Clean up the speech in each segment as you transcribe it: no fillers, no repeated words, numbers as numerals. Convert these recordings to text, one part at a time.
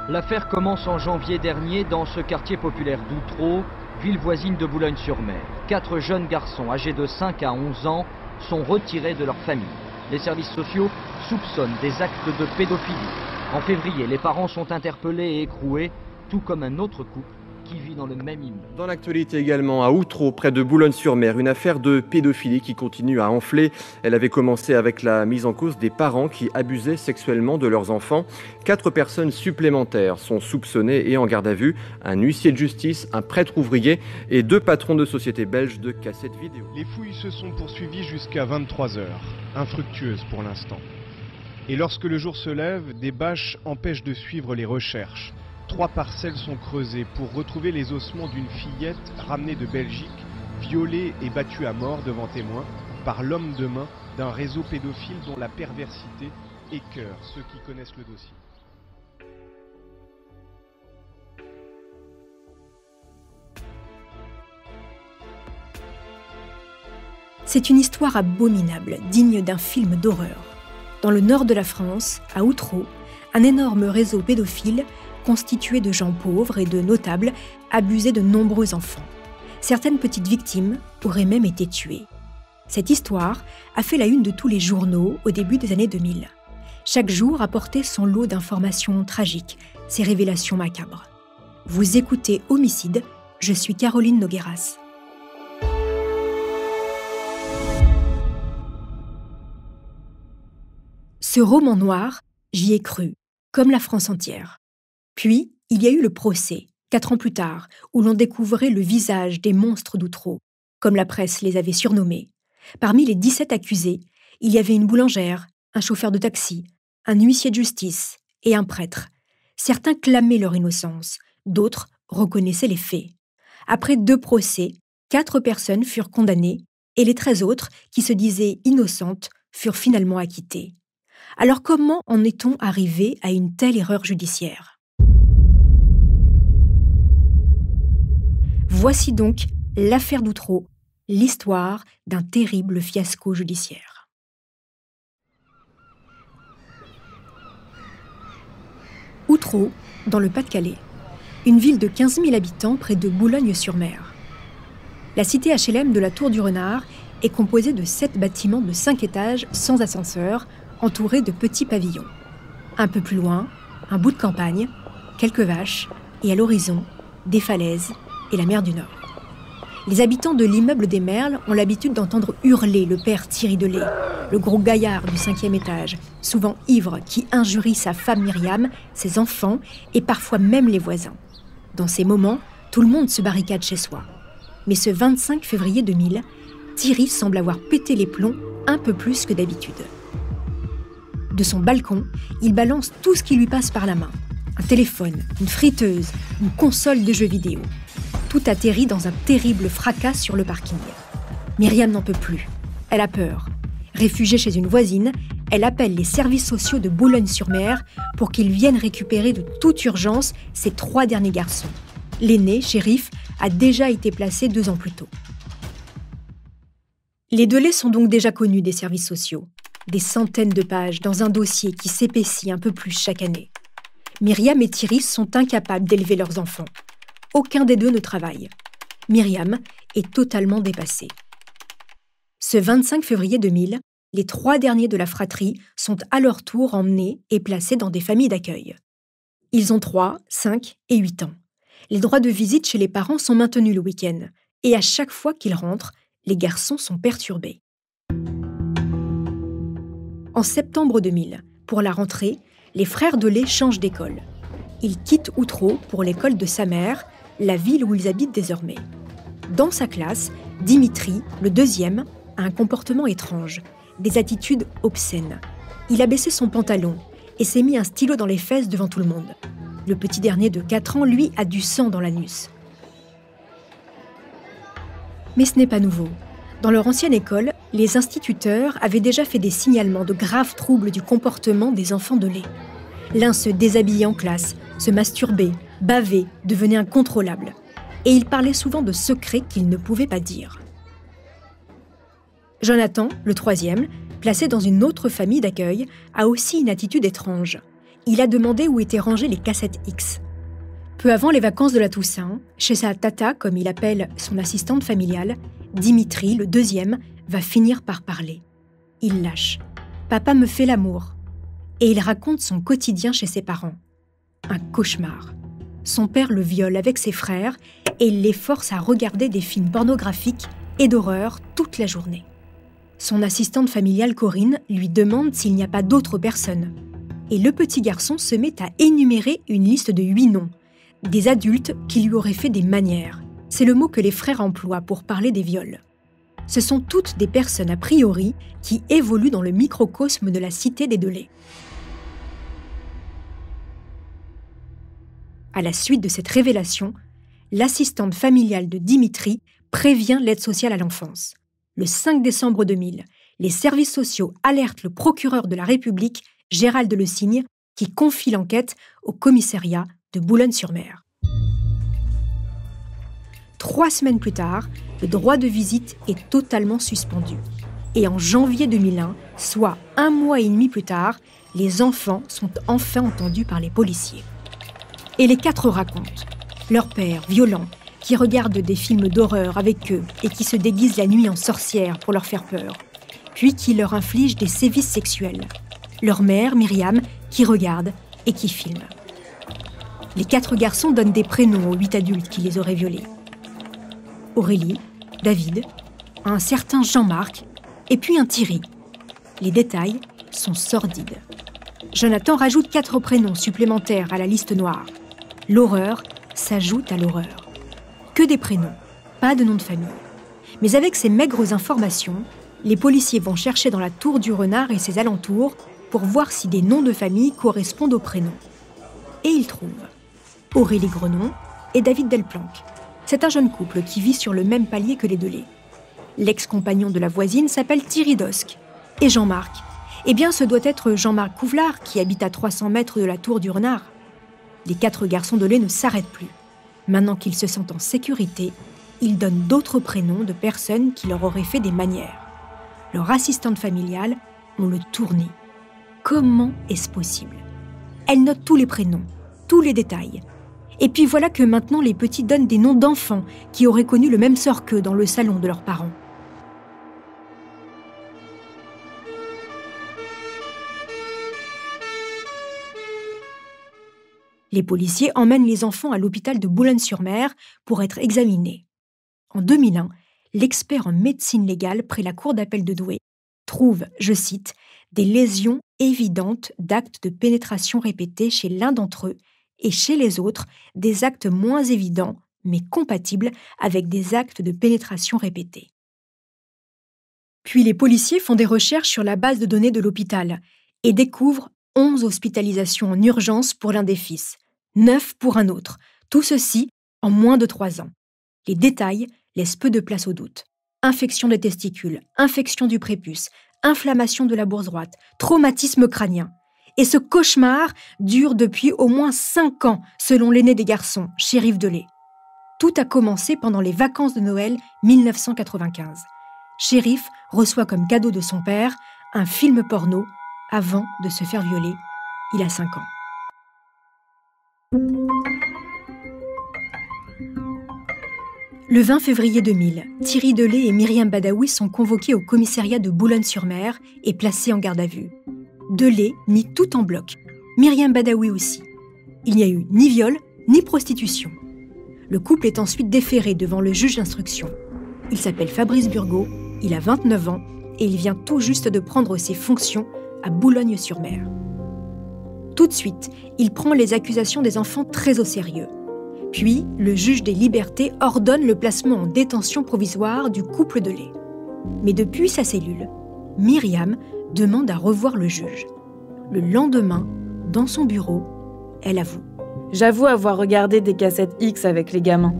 L'affaire commence en janvier dernier dans ce quartier populaire d'Outreau, ville voisine de Boulogne-sur-Mer. 4 jeunes garçons âgés de 5 à 11 ans sont retirés de leur famille. Les services sociaux soupçonnent des actes de pédophilie. En février, les parents sont interpellés et écroués, tout comme un autre couple qui vit dans le même immeuble. Dans l'actualité également, à Outreau, près de Boulogne-sur-Mer, une affaire de pédophilie qui continue à enfler. Elle avait commencé avec la mise en cause des parents qui abusaient sexuellement de leurs enfants. 4 personnes supplémentaires sont soupçonnées et en garde à vue. Un huissier de justice, un prêtre ouvrier et 2 patrons de sociétés belges de cassettes vidéo. Les fouilles se sont poursuivies jusqu'à 23 h, infructueuses pour l'instant. Et lorsque le jour se lève, des bâches empêchent de suivre les recherches. 3 parcelles sont creusées pour retrouver les ossements d'une fillette ramenée de Belgique, violée et battue à mort devant témoins par l'homme de main d'un réseau pédophile dont la perversité écœure ceux qui connaissent le dossier. C'est une histoire abominable, digne d'un film d'horreur. Dans le nord de la France, à Outreau, un énorme réseau pédophile constitué de gens pauvres et de notables abusait de nombreux enfants. Certaines petites victimes auraient même été tuées. Cette histoire a fait la une de tous les journaux au début des années 2000. Chaque jour apportait son lot d'informations tragiques, ses révélations macabres. Vous écoutez Homicide, je suis Caroline Nogueras. Ce roman noir, j'y ai cru, comme la France entière. Puis, il y a eu le procès, 4 ans plus tard, où l'on découvrait le visage des monstres d'Outreau, comme la presse les avait surnommés. Parmi les 17 accusés, il y avait une boulangère, un chauffeur de taxi, un huissier de justice et un prêtre. Certains clamaient leur innocence, d'autres reconnaissaient les faits. Après 2 procès, 4 personnes furent condamnées et les 13 autres, qui se disaient innocentes, furent finalement acquittées. Alors comment en est-on arrivé à une telle erreur judiciaire ? Voici donc l'affaire d'Outreau, l'histoire d'un terrible fiasco judiciaire. Outreau, dans le Pas-de-Calais, une ville de 15 000 habitants près de Boulogne-sur-Mer. La cité HLM de la Tour du Renard est composée de 7 bâtiments de 5 étages sans ascenseur, entourés de petits pavillons. Un peu plus loin, un bout de campagne, quelques vaches et à l'horizon, des falaises et la mer du Nord. Les habitants de l'immeuble des Merles ont l'habitude d'entendre hurler le père Thierry Delay, le gros gaillard du 5e étage, souvent ivre, qui injurie sa femme Myriam, ses enfants et parfois même les voisins. Dans ces moments, tout le monde se barricade chez soi. Mais ce 25 février 2000, Thierry semble avoir pété les plombs un peu plus que d'habitude. De son balcon, il balance tout ce qui lui passe par la main. Un téléphone, une friteuse, une console de jeux vidéo. Tout atterrit dans un terrible fracas sur le parking. Myriam n'en peut plus. Elle a peur. Réfugiée chez une voisine, elle appelle les services sociaux de Boulogne-sur-Mer pour qu'ils viennent récupérer de toute urgence ses 3 derniers garçons. L'aîné, Shérif, a déjà été placé 2 ans plus tôt. Les Delay sont donc déjà connus des services sociaux. Des centaines de pages dans un dossier qui s'épaissit un peu plus chaque année. Myriam et Thierry sont incapables d'élever leurs enfants. Aucun des 2 ne travaille. Myriam est totalement dépassée. Ce 25 février 2000, les 3 derniers de la fratrie sont à leur tour emmenés et placés dans des familles d'accueil. Ils ont 3, 5 et 8 ans. Les droits de visite chez les parents sont maintenus le week-end. Et à chaque fois qu'ils rentrent, les garçons sont perturbés. En septembre 2000, pour la rentrée, les frères Delay changent d'école. Ils quittent Outreau pour l'école de sa mère, la ville où ils habitent désormais. Dans sa classe, Dimitri, le 2e, a un comportement étrange, des attitudes obscènes. Il a baissé son pantalon et s'est mis un stylo dans les fesses devant tout le monde. Le petit dernier de 4 ans, lui, a du sang dans l'anus. Mais ce n'est pas nouveau. Dans leur ancienne école, les instituteurs avaient déjà fait des signalements de graves troubles du comportement des enfants Delay. L'un se déshabillait en classe, se masturbait, bavait, devenait incontrôlable. Et il parlait souvent de secrets qu'il ne pouvait pas dire. Jonathan, le 3e, placé dans une autre famille d'accueil, a aussi une attitude étrange. il a demandé où étaient rangées les cassettes X. Peu avant les vacances de la Toussaint, chez sa tata, comme il appelle son assistante familiale, Dimitri, le deuxième, va finir par parler. Il lâche. « Papa me fait l'amour ». Et il raconte son quotidien chez ses parents. Un cauchemar. Son père le viole avec ses frères et il les force à regarder des films pornographiques et d'horreur toute la journée. Son assistante familiale Corinne lui demande s'il n'y a pas d'autres personnes. Et le petit garçon se met à énumérer une liste de 8 noms, des adultes qui lui auraient fait des manières. C'est le mot que les frères emploient pour parler des viols. Ce sont toutes des personnes a priori qui évoluent dans le microcosme de la cité des Delay. À la suite de cette révélation, l'assistante familiale de Dimitri prévient l'aide sociale à l'enfance. Le 5 décembre 2000, les services sociaux alertent le procureur de la République, Gérald Le Signe, qui confie l'enquête au commissariat de Boulogne-sur-Mer. 3 semaines plus tard, le droit de visite est totalement suspendu. Et en janvier 2001, soit 1 mois et demi plus tard, les enfants sont enfin entendus par les policiers. Et les 4 racontent. Leur père, violent, qui regarde des films d'horreur avec eux et qui se déguise la nuit en sorcière pour leur faire peur, puis qui leur inflige des sévices sexuels. Leur mère, Myriam, qui regarde et qui filme. Les 4 garçons donnent des prénoms aux 8 adultes qui les auraient violés. Aurélie, David, un certain Jean-Marc et puis un Thierry. Les détails sont sordides. Jonathan rajoute 4 prénoms supplémentaires à la liste noire. L'horreur s'ajoute à l'horreur. Que des prénoms, pas de nom de famille. Mais avec ces maigres informations, les policiers vont chercher dans la tour du Renard et ses alentours pour voir si des noms de famille correspondent aux prénoms. Et ils trouvent Aurélie Grenon et David Delplanque. C'est un jeune couple qui vit sur le même palier que les Delay. L'ex-compagnon de la voisine s'appelle Thierry Dosque. Et Jean-Marc, eh bien ce doit être Jean-Marc Couvlar qui habite à 300 mètres de la tour du Renard. Les 4 garçons Delay ne s'arrêtent plus. Maintenant qu'ils se sentent en sécurité, ils donnent d'autres prénoms de personnes qui leur auraient fait des manières. Leur assistante familiale, on le tourne. Comment est-ce possible? Elle note tous les prénoms, tous les détails. Et puis voilà que maintenant les petits donnent des noms d'enfants qui auraient connu le même sort qu'eux dans le salon de leurs parents. Les policiers emmènent les enfants à l'hôpital de Boulogne-sur-Mer pour être examinés. En 2001, l'expert en médecine légale près la cour d'appel de Douai trouve, je cite, des lésions évidentes d'actes de pénétration répétés chez l'un d'entre eux et chez les autres, des actes moins évidents, mais compatibles avec des actes de pénétration répétés. Puis les policiers font des recherches sur la base de données de l'hôpital et découvrent 11 hospitalisations en urgence pour l'un des fils, 9 pour un autre, tout ceci en moins de 3 ans. Les détails laissent peu de place au doute. Infection des testicules, infection du prépuce, inflammation de la bourse droite, traumatisme crânien. Et ce cauchemar dure depuis au moins 5 ans, selon l'aîné des garçons, Shérif Delay. Tout a commencé pendant les vacances de Noël 1995. Shérif reçoit comme cadeau de son père un film porno avant de se faire violer. Il a 5 ans. Le 20 février 2000, Thierry Delay et Myriam Badaoui sont convoqués au commissariat de Boulogne-sur-Mer et placés en garde à vue. Delay nie tout en bloc, Myriam Badaoui aussi. Il n'y a eu ni viol, ni prostitution. Le couple est ensuite déféré devant le juge d'instruction. Il s'appelle Fabrice Burgot, il a 29 ans et il vient tout juste de prendre ses fonctions à Boulogne-sur-Mer. Tout de suite, il prend les accusations des enfants très au sérieux. Puis, le juge des libertés ordonne le placement en détention provisoire du couple Delay. Mais depuis sa cellule, Myriam demande à revoir le juge. Le lendemain, dans son bureau, elle avoue. J'avoue avoir regardé des cassettes X avec les gamins.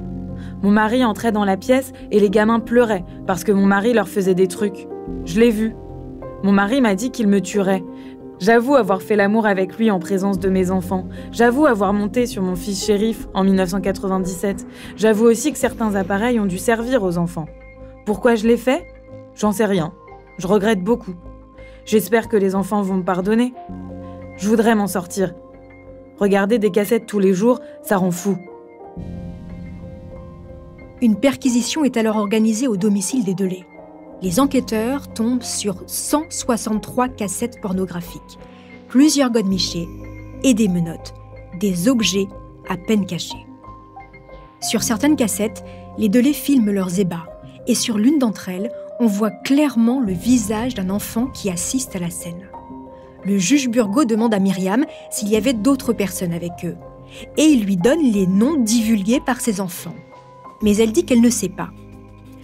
Mon mari entrait dans la pièce et les gamins pleuraient parce que mon mari leur faisait des trucs. Je l'ai vu. Mon mari m'a dit qu'il me tuerait. J'avoue avoir fait l'amour avec lui en présence de mes enfants. J'avoue avoir monté sur mon fils Shérif en 1997. J'avoue aussi que certains appareils ont dû servir aux enfants. Pourquoi je l'ai fait ? J'en sais rien. Je regrette beaucoup. J'espère que les enfants vont me pardonner. Je voudrais m'en sortir. Regarder des cassettes tous les jours, ça rend fou. Une perquisition est alors organisée au domicile des Delay. Les enquêteurs tombent sur 163 cassettes pornographiques, plusieurs godemichés et des menottes, des objets à peine cachés. Sur certaines cassettes, les Delay filment leurs ébats et sur l'une d'entre elles, on voit clairement le visage d'un enfant qui assiste à la scène. Le juge Burgot demande à Myriam s'il y avait d'autres personnes avec eux et il lui donne les noms divulgués par ses enfants. Mais elle dit qu'elle ne sait pas.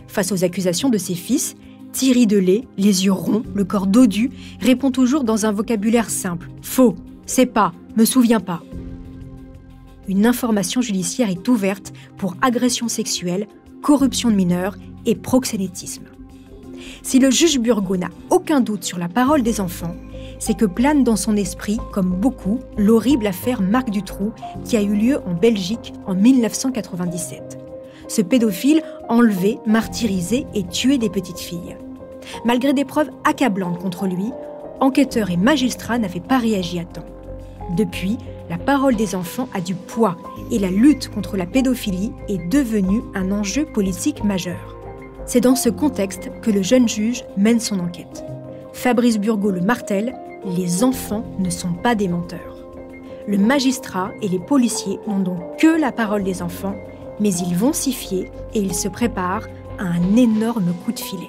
Face aux accusations de ses fils, Thierry Delay, les yeux ronds, le corps dodu, répond toujours dans un vocabulaire simple. « Faux, c'est pas, me souviens pas ». Une information judiciaire est ouverte pour agression sexuelle, corruption de mineurs et proxénétisme. Si le juge Burgot n'a aucun doute sur la parole des enfants, c'est que plane dans son esprit, comme beaucoup, l'horrible affaire Marc Dutroux qui a eu lieu en Belgique en 1997. Ce pédophile enlevait, martyrisait et tuait des petites filles. Malgré des preuves accablantes contre lui, enquêteurs et magistrats n'avaient pas réagi à temps. Depuis, la parole des enfants a du poids et la lutte contre la pédophilie est devenue un enjeu politique majeur. C'est dans ce contexte que le jeune juge mène son enquête. Fabrice Burgot le martèle, les enfants ne sont pas des menteurs. Le magistrat et les policiers n'ont donc que la parole des enfants, mais ils vont s'y fier et ils se préparent à un énorme coup de filet.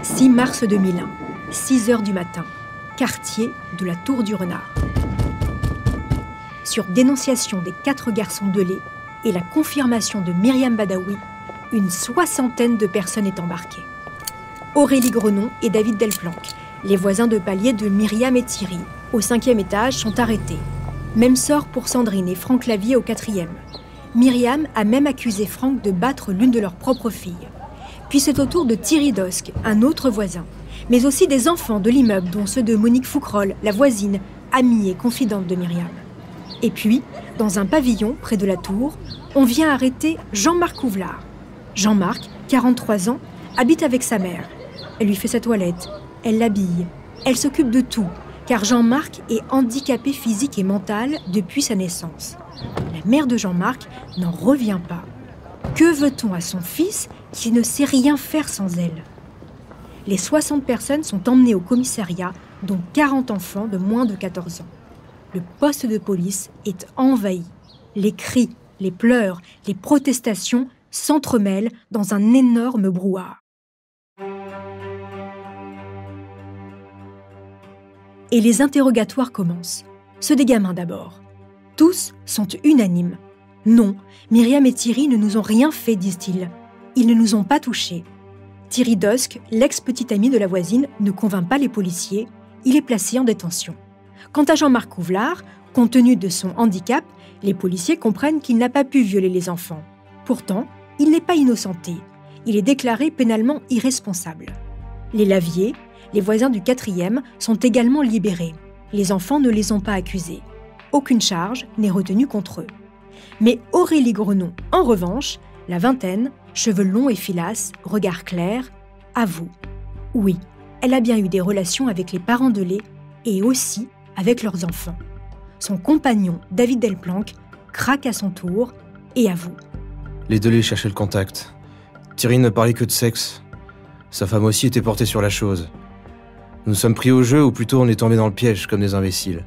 « 6 mars 2001, 6 heures du matin, quartier de la Tour du Renard. Sur dénonciation des 4 garçons Delay et la confirmation de Myriam Badaoui, une 60aine de personnes est embarquée. Aurélie Grenon et David Delplanque, les voisins de palier de Myriam et Thierry, au 5e étage, sont arrêtés. Même sort pour Sandrine et Franck Lavier au 4e. Myriam a même accusé Franck de battre l'une de leurs propres filles. Puis c'est au tour de Thierry Dosque, un autre voisin, mais aussi des enfants de l'immeuble, dont ceux de Monique Fouquerolles, la voisine, amie et confidente de Myriam. Et puis, dans un pavillon près de la tour, on vient arrêter Jean-Marc Ouvelard. Jean-Marc, 43 ans, habite avec sa mère. Elle lui fait sa toilette, elle l'habille, elle s'occupe de tout, car Jean-Marc est handicapé physique et mental depuis sa naissance. La mère de Jean-Marc n'en revient pas. Que veut-on à son fils qui ne sait rien faire sans elle ? Les 60 personnes sont emmenées au commissariat, dont 40 enfants de moins de 14 ans. Le poste de police est envahi. Les cris, les pleurs, les protestations s'entremêlent dans un énorme brouhaha. Et les interrogatoires commencent. Ceux des gamins d'abord. Tous sont unanimes. Non, Myriam et Thierry ne nous ont rien fait, disent-ils. Ils ne nous ont pas touchés. Thierry Dosque, l'ex-petit ami de la voisine, ne convainc pas les policiers. Il est placé en détention. Quant à Jean-Marc Ouvelard, compte tenu de son handicap, les policiers comprennent qu'il n'a pas pu violer les enfants. Pourtant, il n'est pas innocenté. Il est déclaré pénalement irresponsable. Les Lavier, les voisins du 4e, sont également libérés. Les enfants ne les ont pas accusés. Aucune charge n'est retenue contre eux. Mais Aurélie Grenon, en revanche, la vingtaine, cheveux longs et filasses, regard clair, avoue. Oui, elle a bien eu des relations avec les parents Delay et aussi avec leurs enfants. Son compagnon, David Delplanque, craque à son tour et avoue. Les Delay cherchaient le contact. Thierry ne parlait que de sexe. Sa femme aussi était portée sur la chose. Nous sommes pris au jeu, ou plutôt on est tombés dans le piège comme des imbéciles.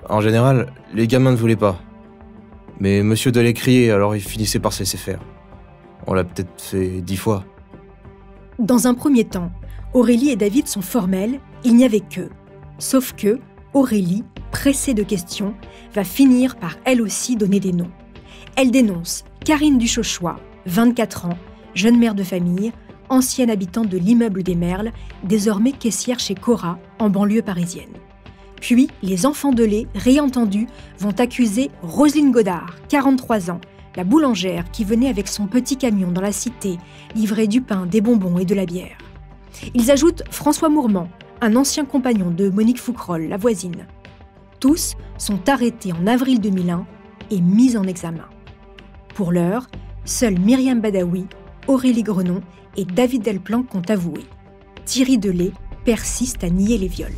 En général, les gamins ne voulaient pas. Mais Monsieur Delay criait, alors il finissait par se laisser faire. On l'a peut-être fait 10 fois. Dans un premier temps, Aurélie et David sont formels, il n'y avait qu'eux. Sauf que Aurélie, pressée de questions, va finir par elle aussi donner des noms. Elle dénonce Karine Duchauchois, 24 ans, jeune mère de famille, ancienne habitante de l'immeuble des Merles, désormais caissière chez Cora, en banlieue parisienne. Puis, les enfants Delay, réentendus, vont accuser Roselyne Godard, 43 ans, la boulangère qui venait avec son petit camion dans la cité, livrer du pain, des bonbons et de la bière. Ils ajoutent François Mourmand, un ancien compagnon de Monique Fouquerolles, la voisine. Tous sont arrêtés en avril 2001 et mis en examen. Pour l'heure, seuls Myriam Badaoui, Aurélie Grenon et David Delplanque ont avoué. Thierry Delay persiste à nier les viols.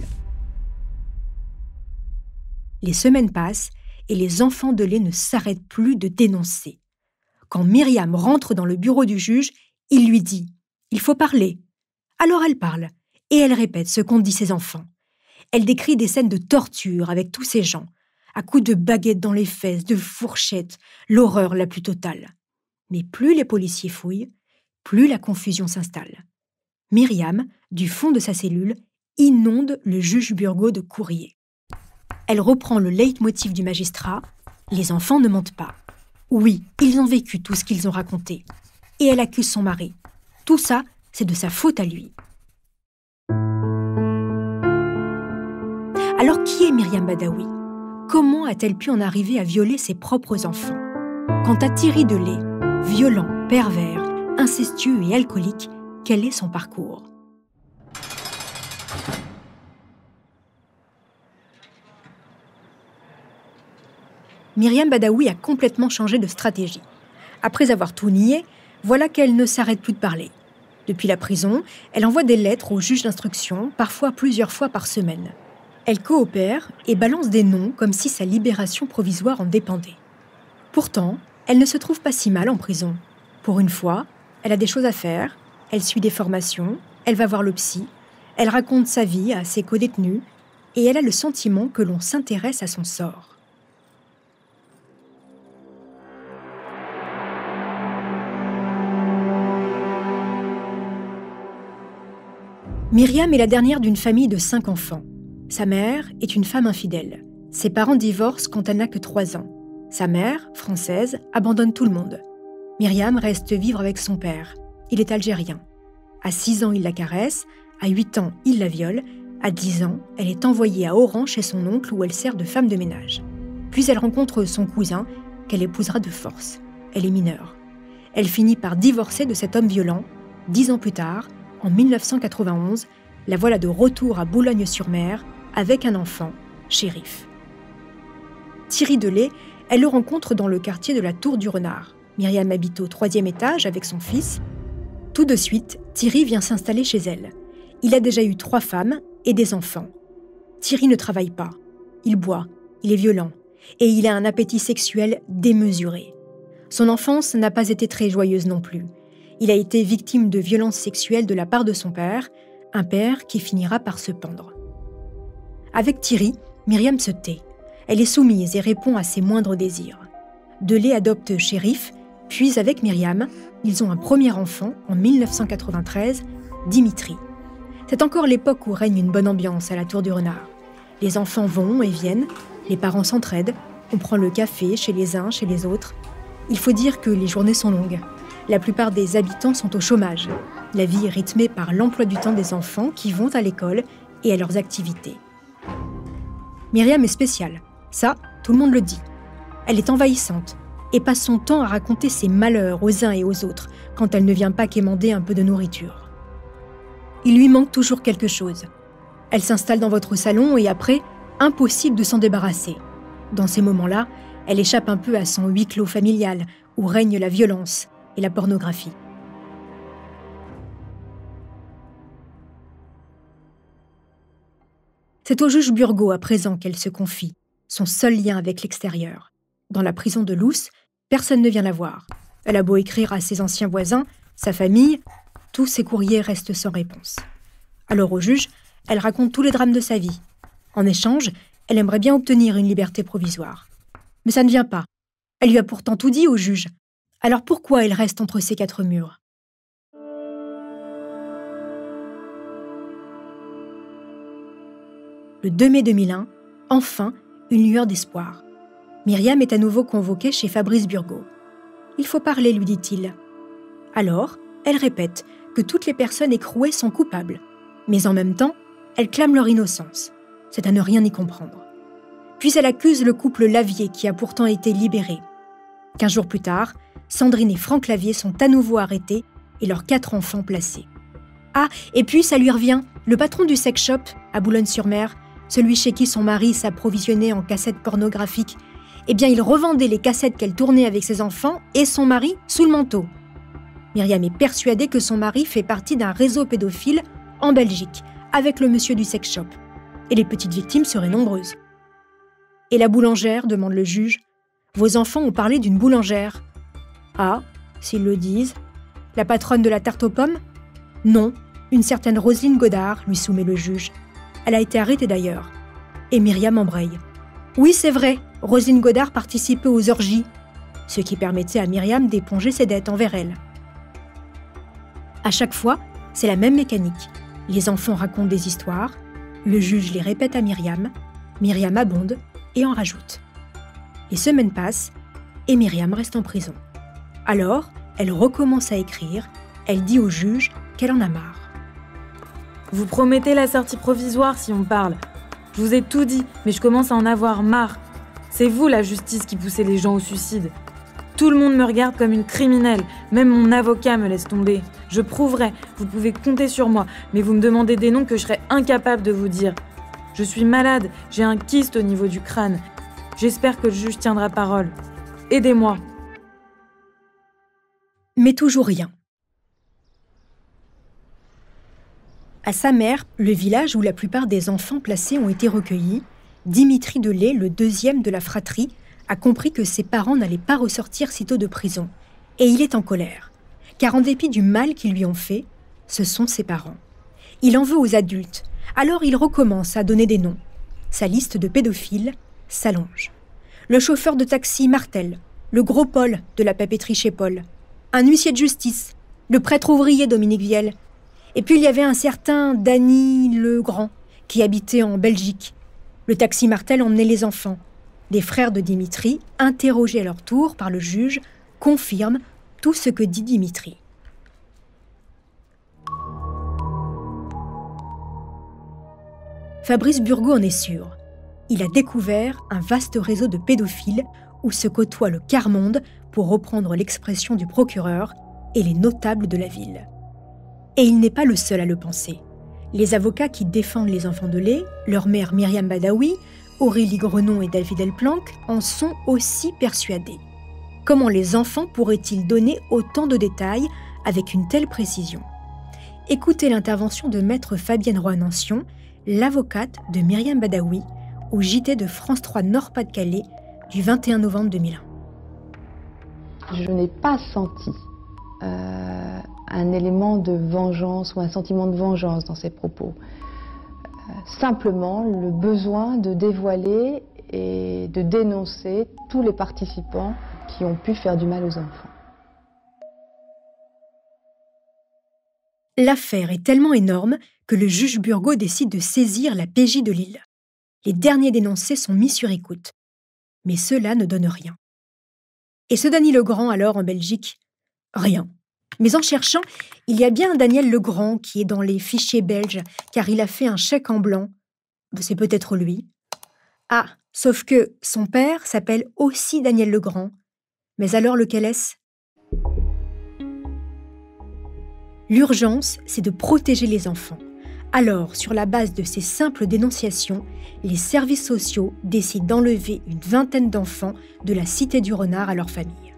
Les semaines passent et les enfants Delay ne s'arrêtent plus de dénoncer. Quand Myriam rentre dans le bureau du juge, il lui dit « Il faut parler ». Alors elle parle et elle répète ce qu'ont dit ses enfants. Elle décrit des scènes de torture avec tous ces gens, à coups de baguettes dans les fesses, de fourchettes, l'horreur la plus totale. Mais plus les policiers fouillent, plus la confusion s'installe. Myriam, du fond de sa cellule, inonde le juge Burgot de courriers. Elle reprend le leitmotiv du magistrat « Les enfants ne mentent pas ». Oui, ils ont vécu tout ce qu'ils ont raconté. Et elle accuse son mari. Tout ça, c'est de sa faute à lui. Alors qui est Myriam Badaoui ? Comment a-t-elle pu en arriver à violer ses propres enfants ? Quant à Thierry Delay, violent, pervers, incestueux et alcoolique, quel est son parcours ? Myriam Badaoui a complètement changé de stratégie. Après avoir tout nié, voilà qu'elle ne s'arrête plus de parler. Depuis la prison, elle envoie des lettres au juge d'instruction, parfois plusieurs fois par semaine. Elle coopère et balance des noms comme si sa libération provisoire en dépendait. Pourtant, elle ne se trouve pas si mal en prison. Pour une fois, elle a des choses à faire, elle suit des formations, elle va voir le psy, elle raconte sa vie à ses codétenus et elle a le sentiment que l'on s'intéresse à son sort. Myriam est la dernière d'une famille de 5 enfants. Sa mère est une femme infidèle. Ses parents divorcent quand elle n'a que 3 ans. Sa mère, française, abandonne tout le monde. Myriam reste vivre avec son père. Il est algérien. À 6 ans, il la caresse. À 8 ans, il la viole. À 10 ans, elle est envoyée à Oran chez son oncle où elle sert de femme de ménage. Puis elle rencontre son cousin, qu'elle épousera de force. Elle est mineure. Elle finit par divorcer de cet homme violent. 10 ans plus tard, en 1991, la voilà de retour à Boulogne-sur-Mer avec un enfant, Chérif. Thierry Delay, elle le rencontre dans le quartier de la Tour du Renard. Myriam habite au 3e étage avec son fils. Tout de suite, Thierry vient s'installer chez elle. Il a déjà eu 3 femmes et des enfants. Thierry ne travaille pas. Il boit, il est violent et il a un appétit sexuel démesuré. Son enfance n'a pas été très joyeuse non plus. Il a été victime de violences sexuelles de la part de son père, un père qui finira par se pendre. Avec Thierry, Myriam se tait. Elle est soumise et répond à ses moindres désirs. Delay adopte Chérif, puis avec Myriam, ils ont un premier enfant en 1993, Dimitri. C'est encore l'époque où règne une bonne ambiance à la Tour du Renard. Les enfants vont et viennent, les parents s'entraident, on prend le café chez les uns, chez les autres. Il faut dire que les journées sont longues. La plupart des habitants sont au chômage. La vie est rythmée par l'emploi du temps des enfants qui vont à l'école et à leurs activités. Myriam est spéciale, ça, tout le monde le dit. Elle est envahissante et passe son temps à raconter ses malheurs aux uns et aux autres quand elle ne vient pas quémander un peu de nourriture. Il lui manque toujours quelque chose. Elle s'installe dans votre salon et après, impossible de s'en débarrasser. Dans ces moments-là, elle échappe un peu à son huis clos familial où règne la violence et la pornographie. C'est au juge Burgot à présent qu'elle se confie, son seul lien avec l'extérieur. Dans la prison de Loos, personne ne vient la voir. Elle a beau écrire à ses anciens voisins, sa famille, tous ses courriers restent sans réponse. Alors au juge, elle raconte tous les drames de sa vie. En échange, elle aimerait bien obtenir une liberté provisoire. Mais ça ne vient pas. Elle lui a pourtant tout dit au juge. Alors pourquoi elle reste entre ces 4 murs ? Le 2 mai 2001, enfin, une lueur d'espoir. Myriam est à nouveau convoquée chez Fabrice Burgot. « Il faut parler », lui dit-il. Alors, elle répète que toutes les personnes écrouées sont coupables. Mais en même temps, elle clame leur innocence. C'est à ne rien y comprendre. Puis elle accuse le couple Lavier qui a pourtant été libéré. 15 jours plus tard, Sandrine et Franck Lavier sont à nouveau arrêtés et leurs 4 enfants placés. Ah, et puis ça lui revient, le patron du sex shop à Boulogne-sur-Mer, celui chez qui son mari s'approvisionnait en cassettes pornographiques, Eh bien, il revendait les cassettes qu'elle tournait avec ses enfants et son mari sous le manteau. Myriam est persuadée que son mari fait partie d'un réseau pédophile en Belgique, avec le monsieur du sex shop. Et les petites victimes seraient nombreuses. Et la boulangère, demande le juge. Vos enfants ont parlé d'une boulangère. Ah, s'ils le disent. La patronne de la tarte aux pommes? Non, une certaine Roselyne Godard, lui soumet le juge. Elle a été arrêtée d'ailleurs. Et Myriam embraye. Oui, c'est vrai, Roselyne Godard participait aux orgies, ce qui permettait à Myriam d'éponger ses dettes envers elle. À chaque fois, c'est la même mécanique. Les enfants racontent des histoires, le juge les répète à Myriam abonde et en rajoute. Les semaines passent et Myriam reste en prison. Alors, elle recommence à écrire, elle dit au juge qu'elle en a marre. Vous promettez la sortie provisoire si on parle. Je vous ai tout dit, mais je commence à en avoir marre. C'est vous, la justice, qui poussez les gens au suicide. Tout le monde me regarde comme une criminelle. Même mon avocat me laisse tomber. Je prouverai, vous pouvez compter sur moi, mais vous me demandez des noms que je serais incapable de vous dire. Je suis malade, j'ai un kyste au niveau du crâne. J'espère que le juge tiendra parole. Aidez-moi. Mais toujours rien. À sa mère, le village où la plupart des enfants placés ont été recueillis, Dimitri Delay, le deuxième de la fratrie, a compris que ses parents n'allaient pas ressortir sitôt de prison. Et il est en colère. Car en dépit du mal qu'ils lui ont fait, ce sont ses parents. Il en veut aux adultes. Alors il recommence à donner des noms. Sa liste de pédophiles s'allonge. Le chauffeur de taxi Martel, le gros Paul de la papeterie chez Paul, un huissier de justice, le prêtre ouvrier Dominique Viel. Et puis il y avait un certain Danny Legrand qui habitait en Belgique. Le taxi Martel emmenait les enfants. Les frères de Dimitri, interrogés à leur tour par le juge, confirment tout ce que dit Dimitri. Fabrice Burgot en est sûr. Il a découvert un vaste réseau de pédophiles où se côtoient le quart-monde, pour reprendre l'expression du procureur, et les notables de la ville. Et il n'est pas le seul à le penser. Les avocats qui défendent les enfants de lait, leur mère Myriam Badaoui, Aurélie Grenon et David Elplanck, en sont aussi persuadés. Comment les enfants pourraient-ils donner autant de détails avec une telle précision? Écoutez l'intervention de maître Fabienne Roy-Nancion, l'avocate de Myriam Badaoui, au JT de France 3 Nord-Pas-de-Calais du 21 novembre 2001. Je n'ai pas senti un élément de vengeance ou un sentiment de vengeance dans ses propos. Simplement le besoin de dévoiler et de dénoncer tous les participants qui ont pu faire du mal aux enfants. L'affaire est tellement énorme que le juge Burgot décide de saisir la PJ de Lille. Les derniers dénoncés sont mis sur écoute. Mais cela ne donne rien. Et ce Dany Legrand, alors, en Belgique? Rien. Mais en cherchant, il y a bien un Daniel Legrand qui est dans les fichiers belges, car il a fait un chèque en blanc. C'est peut-être lui. Ah, sauf que son père s'appelle aussi Daniel Legrand. Mais alors lequel est-ce? L'urgence, c'est de protéger les enfants. Alors, sur la base de ces simples dénonciations, les services sociaux décident d'enlever une vingtaine d'enfants de la Cité du Renard à leur famille.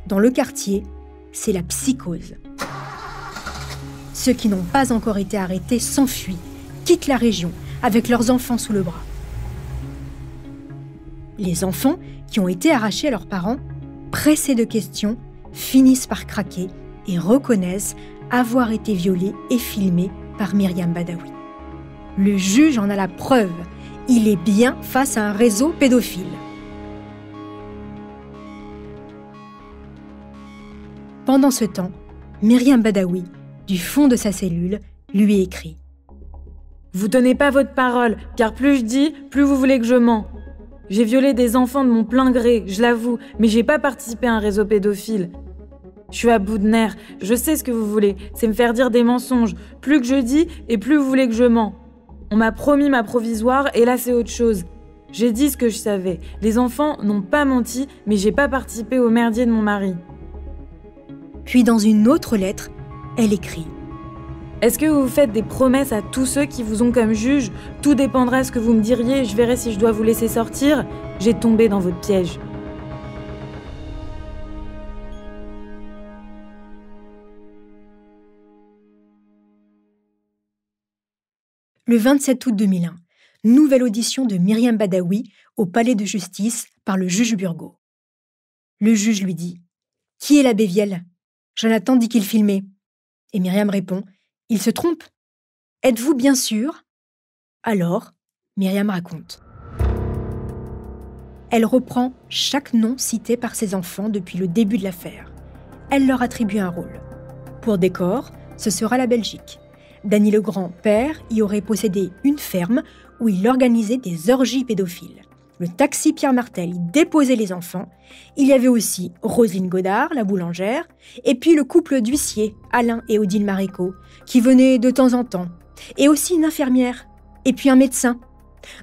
Dans le quartier, c'est la psychose. Ceux qui n'ont pas encore été arrêtés s'enfuient, quittent la région avec leurs enfants sous le bras. Les enfants qui ont été arrachés à leurs parents, pressés de questions, finissent par craquer et reconnaissent avoir été violés et filmés par Myriam Badaoui. Le juge en a la preuve. Il est bien face à un réseau pédophile. Pendant ce temps, Myriam Badaoui, du fond de sa cellule, lui écrit. Vous tenez pas votre parole, car plus je dis, plus vous voulez que je mens. J'ai violé des enfants de mon plein gré, je l'avoue, mais j'ai pas participé à un réseau pédophile. Je suis à bout de nerfs, je sais ce que vous voulez, c'est me faire dire des mensonges. Plus que je dis, et plus vous voulez que je mens. On m'a promis ma provisoire, et là c'est autre chose. J'ai dit ce que je savais. Les enfants n'ont pas menti, mais j'ai pas participé au merdier de mon mari. Puis dans une autre lettre, elle écrit. Est-ce que vous faites des promesses à tous ceux qui vous ont comme juge? Tout dépendra de ce que vous me diriez, je verrai si je dois vous laisser sortir. J'ai tombé dans votre piège. Le 27 août 2001, nouvelle audition de Myriam Badaoui au palais de justice par le juge Burgot. Le juge lui dit « Qui est l'abbé Viel ? Jonathan dit qu'il filmait. » Et Myriam répond « Il se trompe. Êtes-vous bien sûr ?» Alors, Myriam raconte. Elle reprend chaque nom cité par ses enfants depuis le début de l'affaire. Elle leur attribue un rôle. Pour décor, ce sera la Belgique. Dany Legrand, père, y aurait possédé une ferme où il organisait des orgies pédophiles. Le taxi Pierre Martel y déposait les enfants. Il y avait aussi Roselyne Godard, la boulangère, et puis le couple d'huissiers, Alain et Odile Maréco, qui venaient de temps en temps. Et aussi une infirmière, et puis un médecin.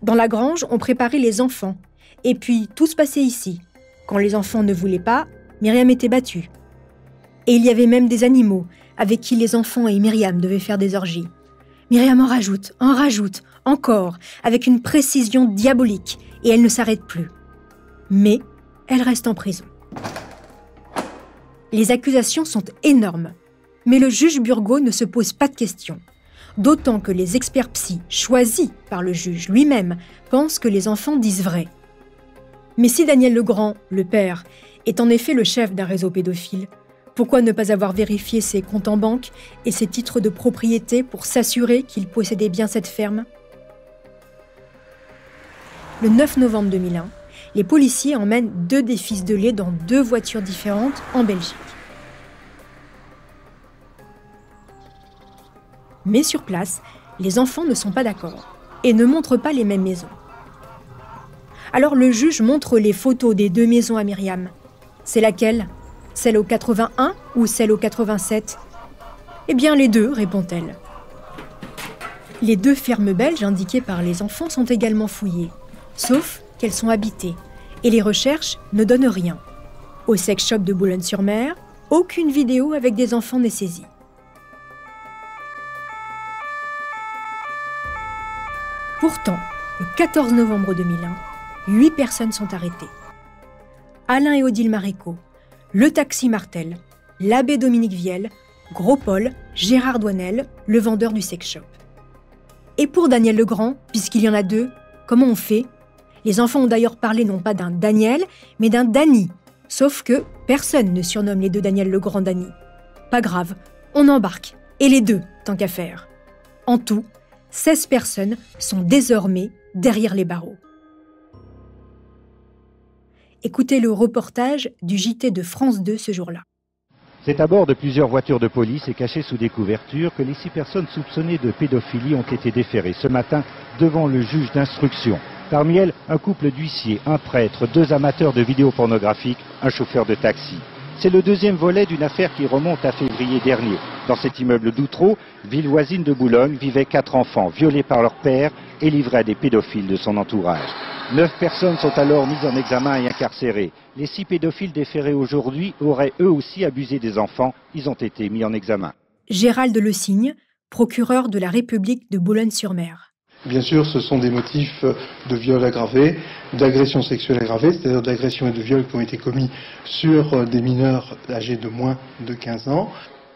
Dans la grange, on préparait les enfants. Et puis, tout se passait ici. Quand les enfants ne voulaient pas, Myriam était battue. Et il y avait même des animaux avec qui les enfants et Myriam devaient faire des orgies. Myriam en rajoute, encore, avec une précision diabolique, et elle ne s'arrête plus. Mais elle reste en prison. Les accusations sont énormes, mais le juge Burgot ne se pose pas de questions. D'autant que les experts psy, choisis par le juge lui-même, pensent que les enfants disent vrai. Mais si Daniel Legrand, le père, est en effet le chef d'un réseau pédophile, pourquoi ne pas avoir vérifié ses comptes en banque et ses titres de propriété pour s'assurer qu'il possédait bien cette ferme ? Le 9 novembre 2001, les policiers emmènent 2 des fils de lait dans 2 voitures différentes en Belgique. Mais sur place, les enfants ne sont pas d'accord et ne montrent pas les mêmes maisons. Alors le juge montre les photos des 2 maisons à Myriam. C'est laquelle ? Celle au 81 ou celle au 87 ? Eh bien les 2, répond-elle. Les 2 fermes belges indiquées par les enfants sont également fouillées, sauf qu'elles sont habitées, et les recherches ne donnent rien. Au sex shop de Boulogne-sur-Mer, aucune vidéo avec des enfants n'est saisie. Pourtant, le 14 novembre 2001, 8 personnes sont arrêtées. Alain et Odile Maréco, le taxi Martel, l'abbé Dominique Viel, Gros Paul, Gérard Douanel, le vendeur du sex shop. Et pour Daniel Legrand, puisqu'il y en a 2, comment on fait ? Les enfants ont d'ailleurs parlé non pas d'un Daniel, mais d'un Dany. Sauf que personne ne surnomme les 2 Daniel Legrand Dany. Pas grave, on embarque, et les 2, tant qu'à faire. En tout, 16 personnes sont désormais derrière les barreaux. Écoutez le reportage du JT de France 2 ce jour-là. C'est à bord de plusieurs voitures de police et cachées sous des couvertures que les 6 personnes soupçonnées de pédophilie ont été déférées ce matin devant le juge d'instruction. Parmi elles, un couple d'huissiers, un prêtre, 2 amateurs de vidéos pornographiques, un chauffeur de taxi. C'est le 2e volet d'une affaire qui remonte à février dernier. Dans cet immeuble d'Outreau, ville voisine de Boulogne, vivaient 4 enfants violés par leur père et livrés à des pédophiles de son entourage. 9 personnes sont alors mises en examen et incarcérées. Les 6 pédophiles déférés aujourd'hui auraient eux aussi abusé des enfants. Ils ont été mis en examen. Gérald Le Signe, procureur de la République de Boulogne-sur-Mer. Bien sûr, ce sont des motifs de viol aggravé, d'agression sexuelle aggravée, c'est-à-dire d'agression et de viol qui ont été commis sur des mineurs âgés de moins de 15 ans.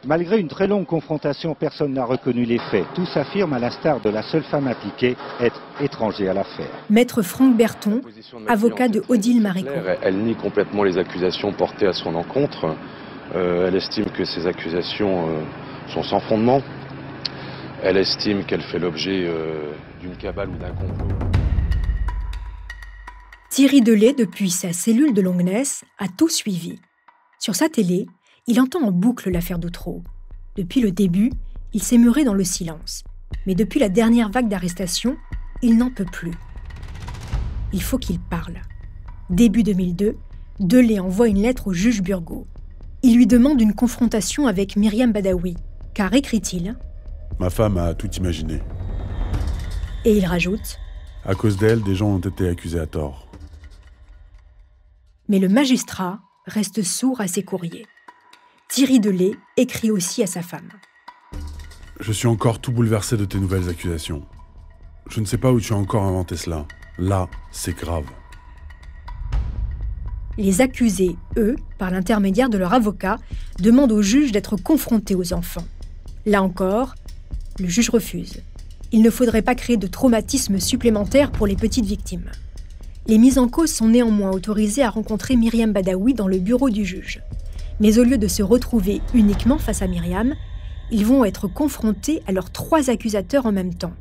Malgré une très longue confrontation, personne n'a reconnu les faits. Tous affirment, à l'instar de la seule femme impliquée, être étranger à l'affaire. Maître Franck Berton, avocat de Odile Maréco. Elle nie complètement les accusations portées à son encontre. Elle estime que ces accusations sont sans fondement. Elle estime qu'elle fait l'objet d'une cabale ou d'un complot. Thierry Delay, depuis sa cellule de Longness, a tout suivi. Sur sa télé, il entend en boucle l'affaire d'Outreau. Depuis le début, il s'est muré dans le silence. Mais depuis la dernière vague d'arrestations, il n'en peut plus. Il faut qu'il parle. Début 2002, Delay envoie une lettre au juge Burgot. Il lui demande une confrontation avec Myriam Badaoui, car, écrit-il, « Ma femme a tout imaginé. » Et il rajoute, « À cause d'elle, des gens ont été accusés à tort. » Mais le magistrat reste sourd à ses courriers. Thierry Delay écrit aussi à sa femme. « Je suis encore tout bouleversé de tes nouvelles accusations. Je ne sais pas où tu as encore inventé cela. Là, c'est grave. Les accusés, eux, par l'intermédiaire de leur avocat, demandent au juge d'être confrontés aux enfants. Là encore, le juge refuse. Il ne faudrait pas créer de traumatisme supplémentaire pour les petites victimes. Les mises en cause sont néanmoins autorisées à rencontrer Myriam Badaoui dans le bureau du juge. Mais au lieu de se retrouver uniquement face à Myriam, ils vont être confrontés à leurs 3 accusateurs en même temps.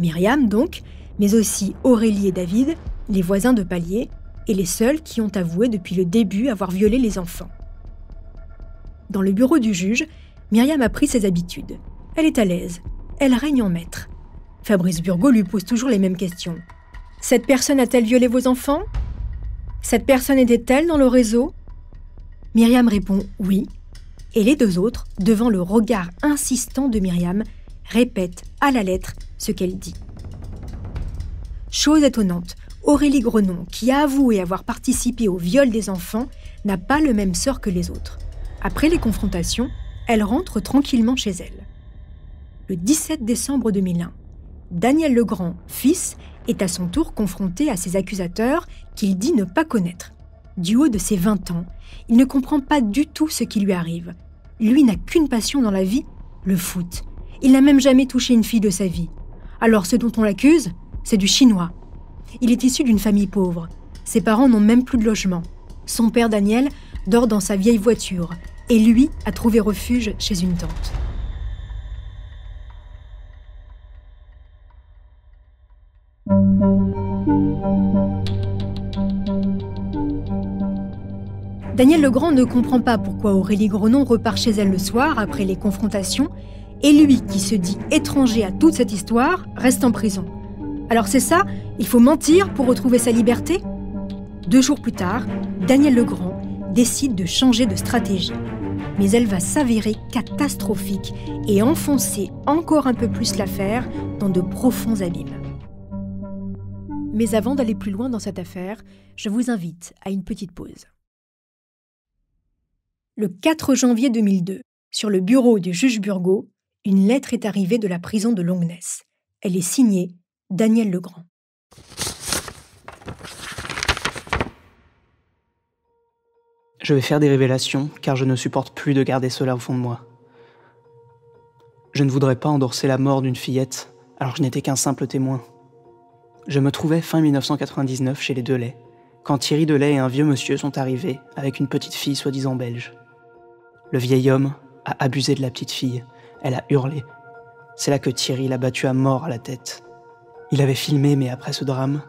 Myriam donc, mais aussi Aurélie et David, les voisins de palier, et les seuls qui ont avoué depuis le début avoir violé les enfants. Dans le bureau du juge, Myriam a pris ses habitudes. Elle est à l'aise, elle règne en maître. Fabrice Burgaud lui pose toujours les mêmes questions. Cette personne a-t-elle violé vos enfants? Cette personne était-elle dans le réseau? Myriam répond oui, et les 2 autres, devant le regard insistant de Myriam, répètent à la lettre ce qu'elle dit. Chose étonnante, Aurélie Grenon, qui a avoué avoir participé au viol des enfants, n'a pas le même sort que les autres. Après les confrontations, elle rentre tranquillement chez elle. Le 17 décembre 2001, Daniel Legrand, fils, est à son tour confronté à ses accusateurs qu'il dit ne pas connaître. Du haut de ses 20 ans, il ne comprend pas du tout ce qui lui arrive. Lui n'a qu'une passion dans la vie, le foot. Il n'a même jamais touché une fille de sa vie. Alors ce dont on l'accuse, c'est du chinois. Il est issu d'une famille pauvre. Ses parents n'ont même plus de logement. Son père Daniel dort dans sa vieille voiture et lui a trouvé refuge chez une tante. Daniel Legrand ne comprend pas pourquoi Aurélie Grenon repart chez elle le soir après les confrontations et lui, qui se dit étranger à toute cette histoire, reste en prison. Alors c'est ça? Il faut mentir pour retrouver sa liberté? 2 jours plus tard, Daniel Legrand décide de changer de stratégie. Mais elle va s'avérer catastrophique et enfoncer encore un peu plus l'affaire dans de profonds abîmes. Mais avant d'aller plus loin dans cette affaire, je vous invite à une petite pause. Le 4 janvier 2002, sur le bureau du juge Burgaud, une lettre est arrivée de la prison de Longnes. Elle est signée Daniel Legrand. Je vais faire des révélations, car je ne supporte plus de garder cela au fond de moi. Je ne voudrais pas endosser la mort d'une fillette, alors je n'étais qu'un simple témoin. Je me trouvais fin 1999 chez les Delay, quand Thierry Delay et un vieux monsieur sont arrivés avec une petite fille soi-disant belge. Le vieil homme a abusé de la petite fille, elle a hurlé. C'est là que Thierry l'a battue à mort à la tête. Il avait filmé, mais après ce drame,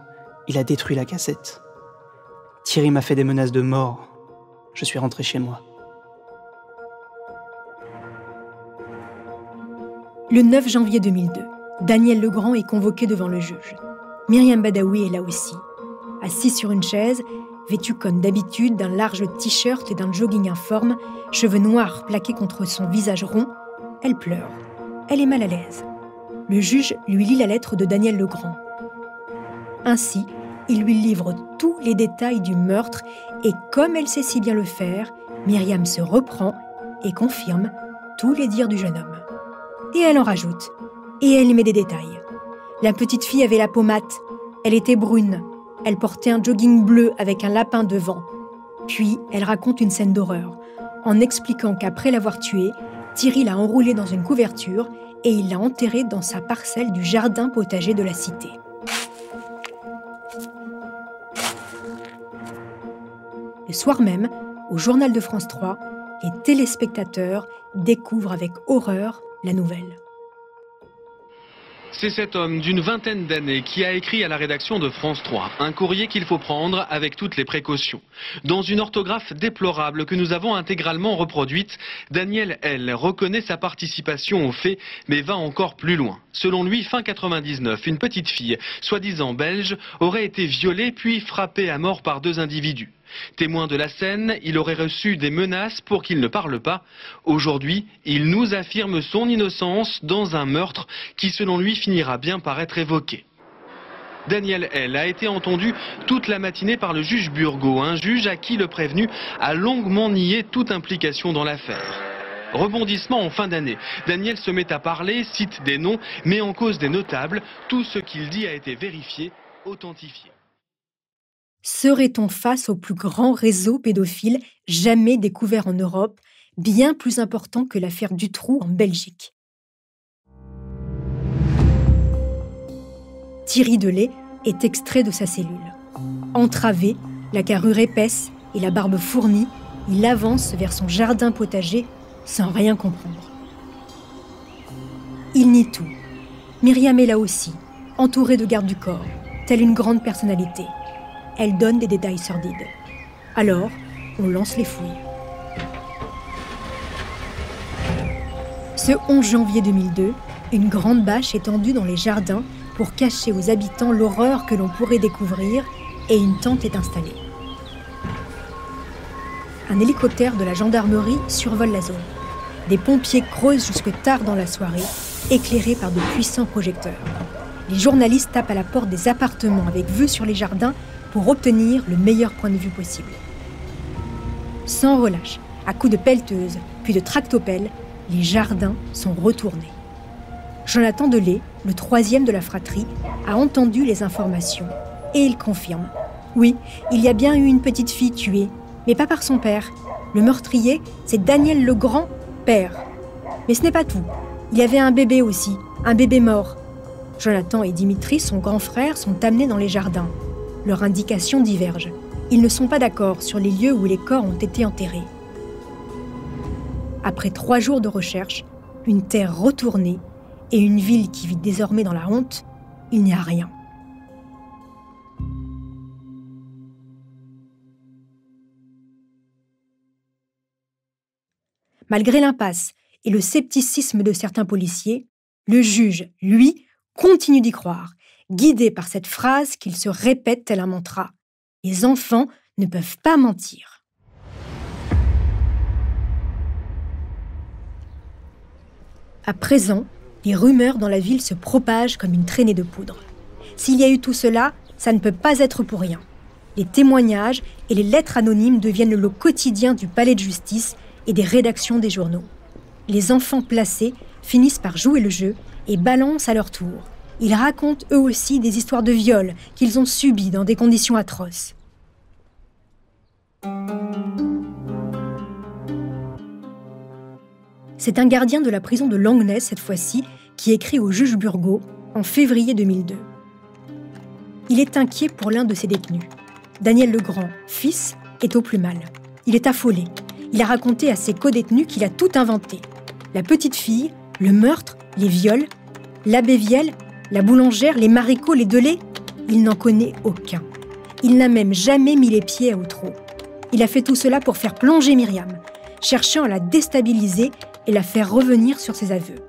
il a détruit la cassette. Thierry m'a fait des menaces de mort. Je suis rentré chez moi. Le 9 janvier 2002, Daniel Legrand est convoqué devant le juge. Myriam Badaoui est là aussi. Assise sur une chaise, vêtue comme d'habitude d'un large t-shirt et d'un jogging informe, cheveux noirs plaqués contre son visage rond, elle pleure. Elle est mal à l'aise. Le juge lui lit la lettre de Daniel Legrand. Ainsi, il lui livre tous les détails du meurtre et comme elle sait si bien le faire, Myriam se reprend et confirme tous les dires du jeune homme. Et elle en rajoute. Et elle met des détails. La petite fille avait la peau mate. Elle était brune. Elle portait un jogging bleu avec un lapin devant. Puis, elle raconte une scène d'horreur, en expliquant qu'après l'avoir tuée, Thierry l'a enroulée dans une couverture et il l'a enterrée dans sa parcelle du jardin potager de la cité. Le soir même, au journal de France 3, les téléspectateurs découvrent avec horreur la nouvelle. C'est cet homme d'une vingtaine d'années qui a écrit à la rédaction de France 3 un courrier qu'il faut prendre avec toutes les précautions. Dans une orthographe déplorable que nous avons intégralement reproduite, Daniel L. reconnaît sa participation au fait, mais va encore plus loin. Selon lui, fin 99, une petite fille, soi-disant belge, aurait été violée puis frappée à mort par 2 individus. Témoin de la scène, il aurait reçu des menaces pour qu'il ne parle pas. Aujourd'hui, il nous affirme son innocence dans un meurtre qui, selon lui, finira bien par être évoqué. Daniel L. a été entendu toute la matinée par le juge Burgaud, un juge à qui le prévenu a longuement nié toute implication dans l'affaire. Rebondissement en fin d'année. Daniel se met à parler, cite des noms, met en cause des notables. Tout ce qu'il dit a été vérifié, authentifié. Serait-on face au plus grand réseau pédophile jamais découvert en Europe, bien plus important que l'affaire Dutroux en Belgique? Thierry Delay est extrait de sa cellule. Entravé, la carrure épaisse et la barbe fournie, il avance vers son jardin potager sans rien comprendre. Il nie tout. Myriam est là aussi, entourée de gardes du corps, telle une grande personnalité. Elle donne des détails sordides. Alors, on lance les fouilles. Ce 11 janvier 2002, une grande bâche est tendue dans les jardins pour cacher aux habitants l'horreur que l'on pourrait découvrir et une tente est installée. Un hélicoptère de la gendarmerie survole la zone. Des pompiers creusent jusque tard dans la soirée, éclairés par de puissants projecteurs. Les journalistes tapent à la porte des appartements avec vue sur les jardins pour obtenir le meilleur point de vue possible. Sans relâche, à coups de pelleteuse, puis de tractopelle, les jardins sont retournés. Jonathan Delay, le troisième de la fratrie, a entendu les informations et il confirme. Oui, il y a bien eu une petite fille tuée, mais pas par son père. Le meurtrier, c'est Daniel Legrand, père. Mais ce n'est pas tout. Il y avait un bébé aussi, un bébé mort. Jonathan et Dimitri, son grand frère, sont amenés dans les jardins. Leurs indications divergent. Ils ne sont pas d'accord sur les lieux où les corps ont été enterrés. Après 3 jours de recherche, une terre retournée et une ville qui vit désormais dans la honte, il n'y a rien. Malgré l'impasse et le scepticisme de certains policiers, le juge, lui, continue d'y croire, guidé par cette phrase qu'il se répète tel un mantra. Les enfants ne peuvent pas mentir. À présent, les rumeurs dans la ville se propagent comme une traînée de poudre. S'il y a eu tout cela, ça ne peut pas être pour rien. Les témoignages et les lettres anonymes deviennent le quotidien du palais de justice et des rédactions des journaux. Les enfants placés finissent par jouer le jeu et balancent à leur tour. Ils racontent eux aussi des histoires de viol qu'ils ont subies dans des conditions atroces. C'est un gardien de la prison de Langness, cette fois-ci, qui écrit au juge Burgot en février 2002. Il est inquiet pour l'un de ses détenus. Daniel Legrand, fils, est au plus mal. Il est affolé. Il a raconté à ses co-détenus qu'il a tout inventé. La petite fille, le meurtre, les viols, l'abbé Vielle, la boulangère, les maricots, les Delay, il n'en connaît aucun. Il n'a même jamais mis les pieds à Outreau. Il a fait tout cela pour faire plonger Myriam, cherchant à la déstabiliser et la faire revenir sur ses aveux.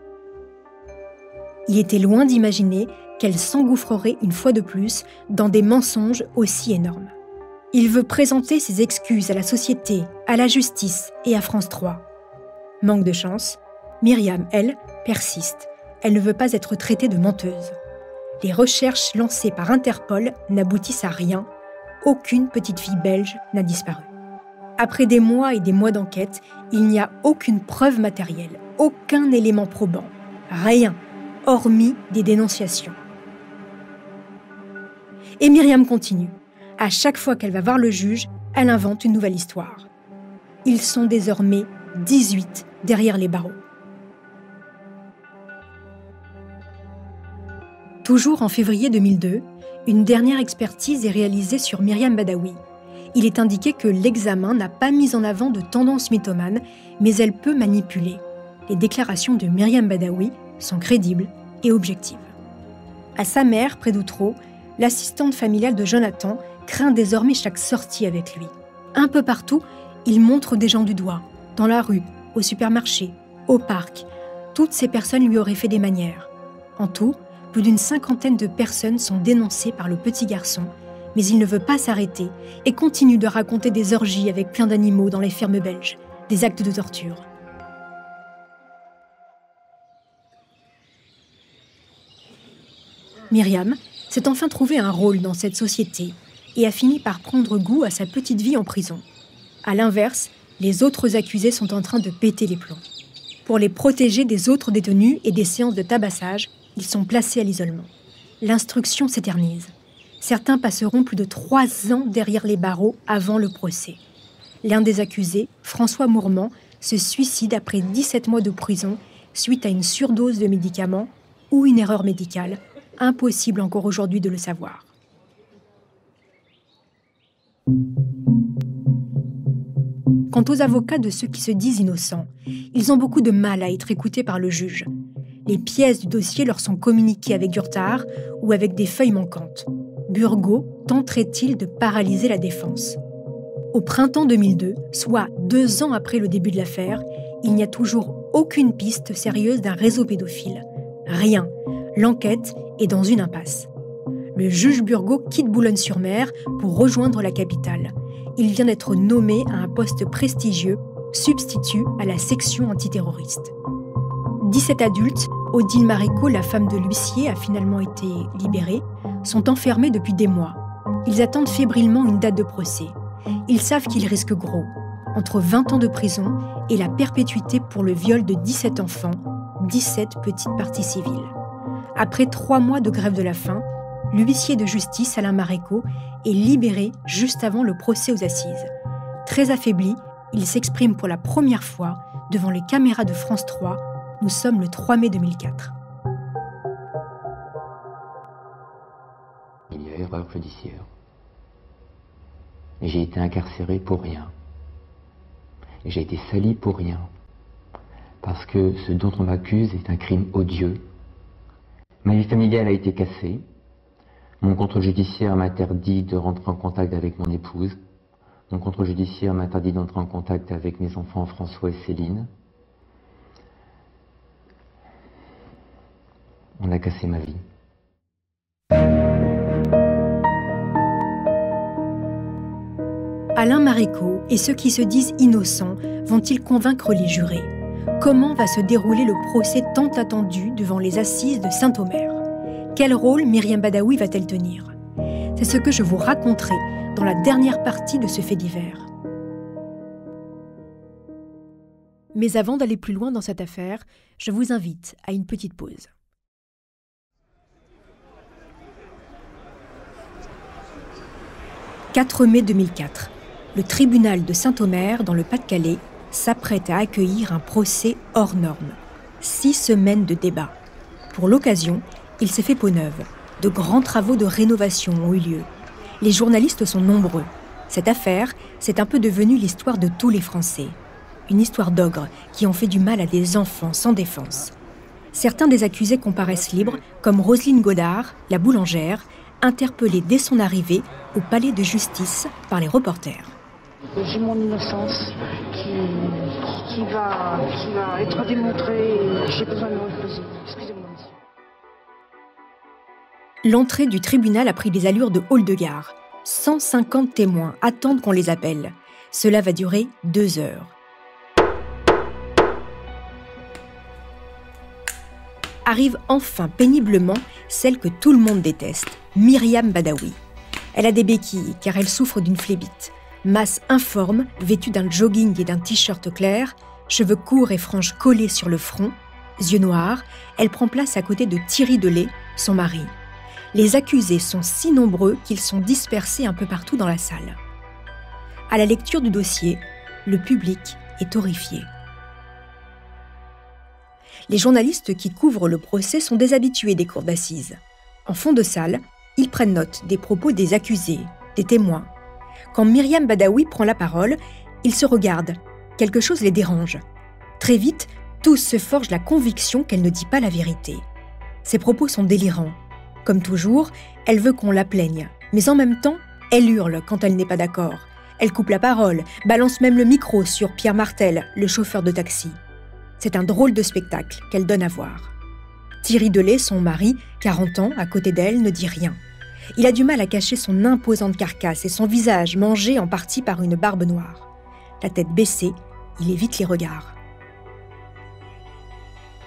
Il était loin d'imaginer qu'elle s'engouffrerait une fois de plus dans des mensonges aussi énormes. Il veut présenter ses excuses à la société, à la justice et à France 3. Manque de chance, Myriam, elle, persiste. Elle ne veut pas être traitée de menteuse. Les recherches lancées par Interpol n'aboutissent à rien. Aucune petite fille belge n'a disparu. Après des mois et des mois d'enquête, il n'y a aucune preuve matérielle, aucun élément probant. Rien, hormis des dénonciations. Et Myriam continue. À chaque fois qu'elle va voir le juge, elle invente une nouvelle histoire. Ils sont désormais 18 derrière les barreaux. Toujours en février 2002, une dernière expertise est réalisée sur Myriam Badawi. Il est indiqué que l'examen n'a pas mis en avant de tendance mythomane, mais elle peut manipuler. Les déclarations de Myriam Badawi sont crédibles et objectives. À sa mère, près d'Outreau, l'assistante familiale de Jonathan craint désormais chaque sortie avec lui. Un peu partout, il montre des gens du doigt, dans la rue, au supermarché, au parc. Toutes ces personnes lui auraient fait des manières. En tout, plus d'une 50aine de personnes sont dénoncées par le petit garçon, mais il ne veut pas s'arrêter et continue de raconter des orgies avec plein d'animaux dans les fermes belges, des actes de torture. Myriam s'est enfin trouvé un rôle dans cette société et a fini par prendre goût à sa petite vie en prison. À l'inverse, les autres accusés sont en train de péter les plombs. Pour les protéger des autres détenus et des séances de tabassage, ils sont placés à l'isolement. L'instruction s'éternise. Certains passeront plus de 3 ans derrière les barreaux avant le procès. L'un des accusés, François Mourmand, se suicide après 17 mois de prison suite à une surdose de médicaments ou une erreur médicale. Impossible encore aujourd'hui de le savoir. Quant aux avocats de ceux qui se disent innocents, ils ont beaucoup de mal à être écoutés par le juge. Les pièces du dossier leur sont communiquées avec du retard ou avec des feuilles manquantes. Burgot tenterait-il de paralyser la défense ? Au printemps 2002, soit 2 ans après le début de l'affaire, il n'y a toujours aucune piste sérieuse d'un réseau pédophile. Rien. L'enquête est dans une impasse. Le juge Burgot quitte Boulogne-sur-Mer pour rejoindre la capitale. Il vient d'être nommé à un poste prestigieux, substitut à la section antiterroriste. 17 adultes, Odile Marico, la femme de l'huissier, a finalement été libérée, sont enfermés depuis des mois. Ils attendent fébrilement une date de procès. Ils savent qu'ils risquent gros, entre 20 ans de prison et la perpétuité pour le viol de 17 enfants, 17 petites parties civiles. Après 3 mois de grève de la faim, l'huissier de justice, Alain Maréco, est libéré juste avant le procès aux assises. Très affaibli, il s'exprime pour la première fois devant les caméras de France 3. Nous sommes le 3 mai 2004. Il y a erreur judiciaire. J'ai été incarcéré pour rien. Et j'ai été sali pour rien. Parce que ce dont on m'accuse est un crime odieux. Ma vie familiale a été cassée. Mon contrôle judiciaire m'interdit de rentrer en contact avec mon épouse. Mon contrôle judiciaire m'interdit d'entrer en contact avec mes enfants François et Céline. On a cassé ma vie. Alain Maréco et ceux qui se disent innocents vont-ils convaincre les jurés ? Comment va se dérouler le procès tant attendu devant les assises de Saint-Omer ? Quel rôle Myriam Badaoui va-t-elle tenir ? C'est ce que je vous raconterai dans la dernière partie de ce fait divers. Mais avant d'aller plus loin dans cette affaire, je vous invite à une petite pause. « 4 mai 2004. Le tribunal de Saint-Omer, dans le Pas-de-Calais, s'apprête à accueillir un procès hors norme. 6 semaines de débat. Pour l'occasion, il s'est fait peau neuve. De grands travaux de rénovation ont eu lieu. Les journalistes sont nombreux. Cette affaire, c'est un peu devenu l'histoire de tous les Français. Une histoire d'ogres qui ont fait du mal à des enfants sans défense. Certains des accusés comparaissent libres, comme Roselyne Godard, la boulangère, interpellée dès son arrivée au palais de justice par les reporters. J'ai mon innocence qui va être démontrée. J'ai besoin de me reposer. Excusez-moi, monsieur. L'entrée du tribunal a pris des allures de hall de gare. 150 témoins attendent qu'on les appelle. Cela va durer 2 heures. Arrive enfin péniblement celle que tout le monde déteste, Myriam Badaoui. Elle a des béquilles car elle souffre d'une phlébite. Masse informe, vêtue d'un jogging et d'un t-shirt clair, cheveux courts et franges collées sur le front, yeux noirs, elle prend place à côté de Thierry Delay, son mari. Les accusés sont si nombreux qu'ils sont dispersés un peu partout dans la salle. À la lecture du dossier, le public est horrifié. Les journalistes qui couvrent le procès sont des habitués des cours d'assises. En fond de salle, ils prennent note des propos des accusés, des témoins. Quand Myriam Badaoui prend la parole, ils se regardent. Quelque chose les dérange. Très vite, tous se forgent la conviction qu'elle ne dit pas la vérité. Ses propos sont délirants. Comme toujours, elle veut qu'on la plaigne. Mais en même temps, elle hurle quand elle n'est pas d'accord. Elle coupe la parole, balance même le micro sur Pierre Martel, le chauffeur de taxi. C'est un drôle de spectacle qu'elle donne à voir. Thierry Delay, son mari, 40 ans, à côté d'elle, ne dit rien. Il a du mal à cacher son imposante carcasse et son visage mangé en partie par une barbe noire. La tête baissée, il évite les regards.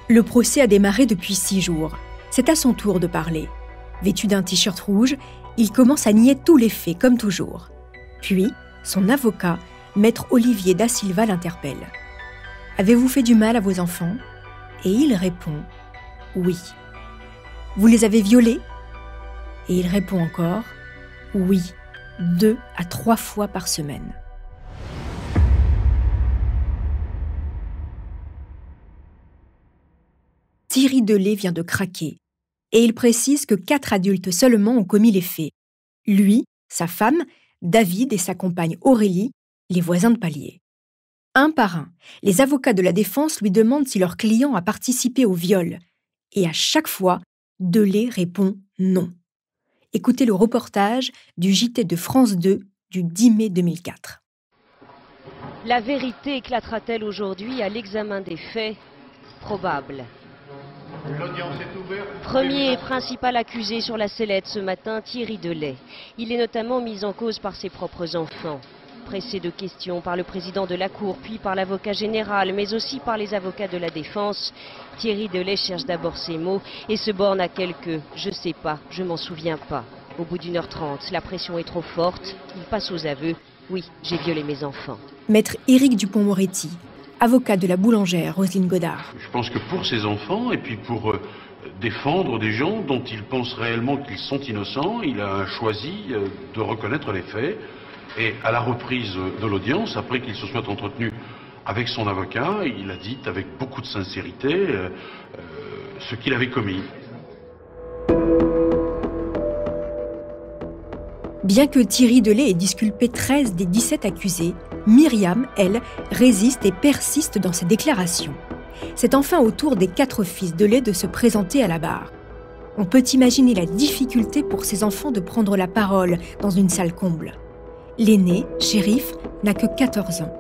Le procès a démarré depuis 6 jours. C'est à son tour de parler. Vêtu d'un t-shirt rouge, il commence à nier tous les faits, comme toujours. Puis, son avocat, maître Olivier Da Silva, l'interpelle. « Avez-vous fait du mal à vos enfants ?» Et il répond « Oui. » « Vous les avez violés ?» Et il répond encore Oui, 2 à 3 fois par semaine. Thierry Delay vient de craquer et il précise que 4 adultes seulement ont commis les faits. Lui, sa femme, David et sa compagne Aurélie, les voisins de palier. Un par un, les avocats de la défense lui demandent si leur client a participé au viol. Et à chaque fois, Delay répond non. Écoutez le reportage du JT de France 2 du 10 mai 2004. La vérité éclatera-t-elle aujourd'hui à l'examen des faits? Probable. L'audience est ouverte. Premier et principal accusé sur la sellette ce matin, Thierry Delay. Il est notamment mis en cause par ses propres enfants. Pressé de questions par le président de la Cour, puis par l'avocat général, mais aussi par les avocats de la défense, Thierry Delay cherche d'abord ses mots et se borne à quelques « je sais pas, je m'en souviens pas ». Au bout d'1h30, la pression est trop forte, il passe aux aveux « oui, j'ai violé mes enfants ». Maître Éric Dupond-Moretti, avocat de la boulangère Roselyne Godard. Je pense que pour ses enfants et puis pour défendre des gens dont il pense réellement qu'ils sont innocents, il a choisi de reconnaître les faits. Et à la reprise de l'audience, après qu'il se soit entretenu avec son avocat, il a dit avec beaucoup de sincérité ce qu'il avait commis. Bien que Thierry Delay ait disculpé 13 des 17 accusés, Myriam, elle, résiste et persiste dans ses déclarations. C'est enfin au tour des 4 fils Delay de se présenter à la barre. On peut imaginer la difficulté pour ces enfants de prendre la parole dans une salle comble. L'aîné, Chérif, n'a que 14 ans.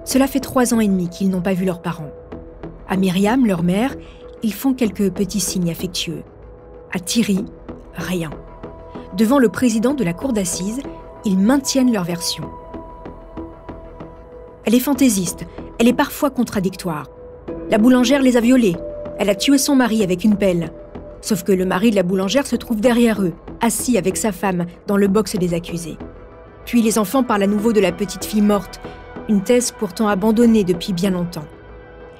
Cela fait 3 ans et demi qu'ils n'ont pas vu leurs parents. À Myriam, leur mère, ils font quelques petits signes affectueux. À Thierry, rien. Devant le président de la cour d'assises, ils maintiennent leur version. Elle est fantaisiste, elle est parfois contradictoire. La boulangère les a violés, elle a tué son mari avec une pelle. Sauf que le mari de la boulangère se trouve derrière eux, assis avec sa femme dans le box des accusés. Puis les enfants parlent à nouveau de la petite fille morte, une thèse pourtant abandonnée depuis bien longtemps.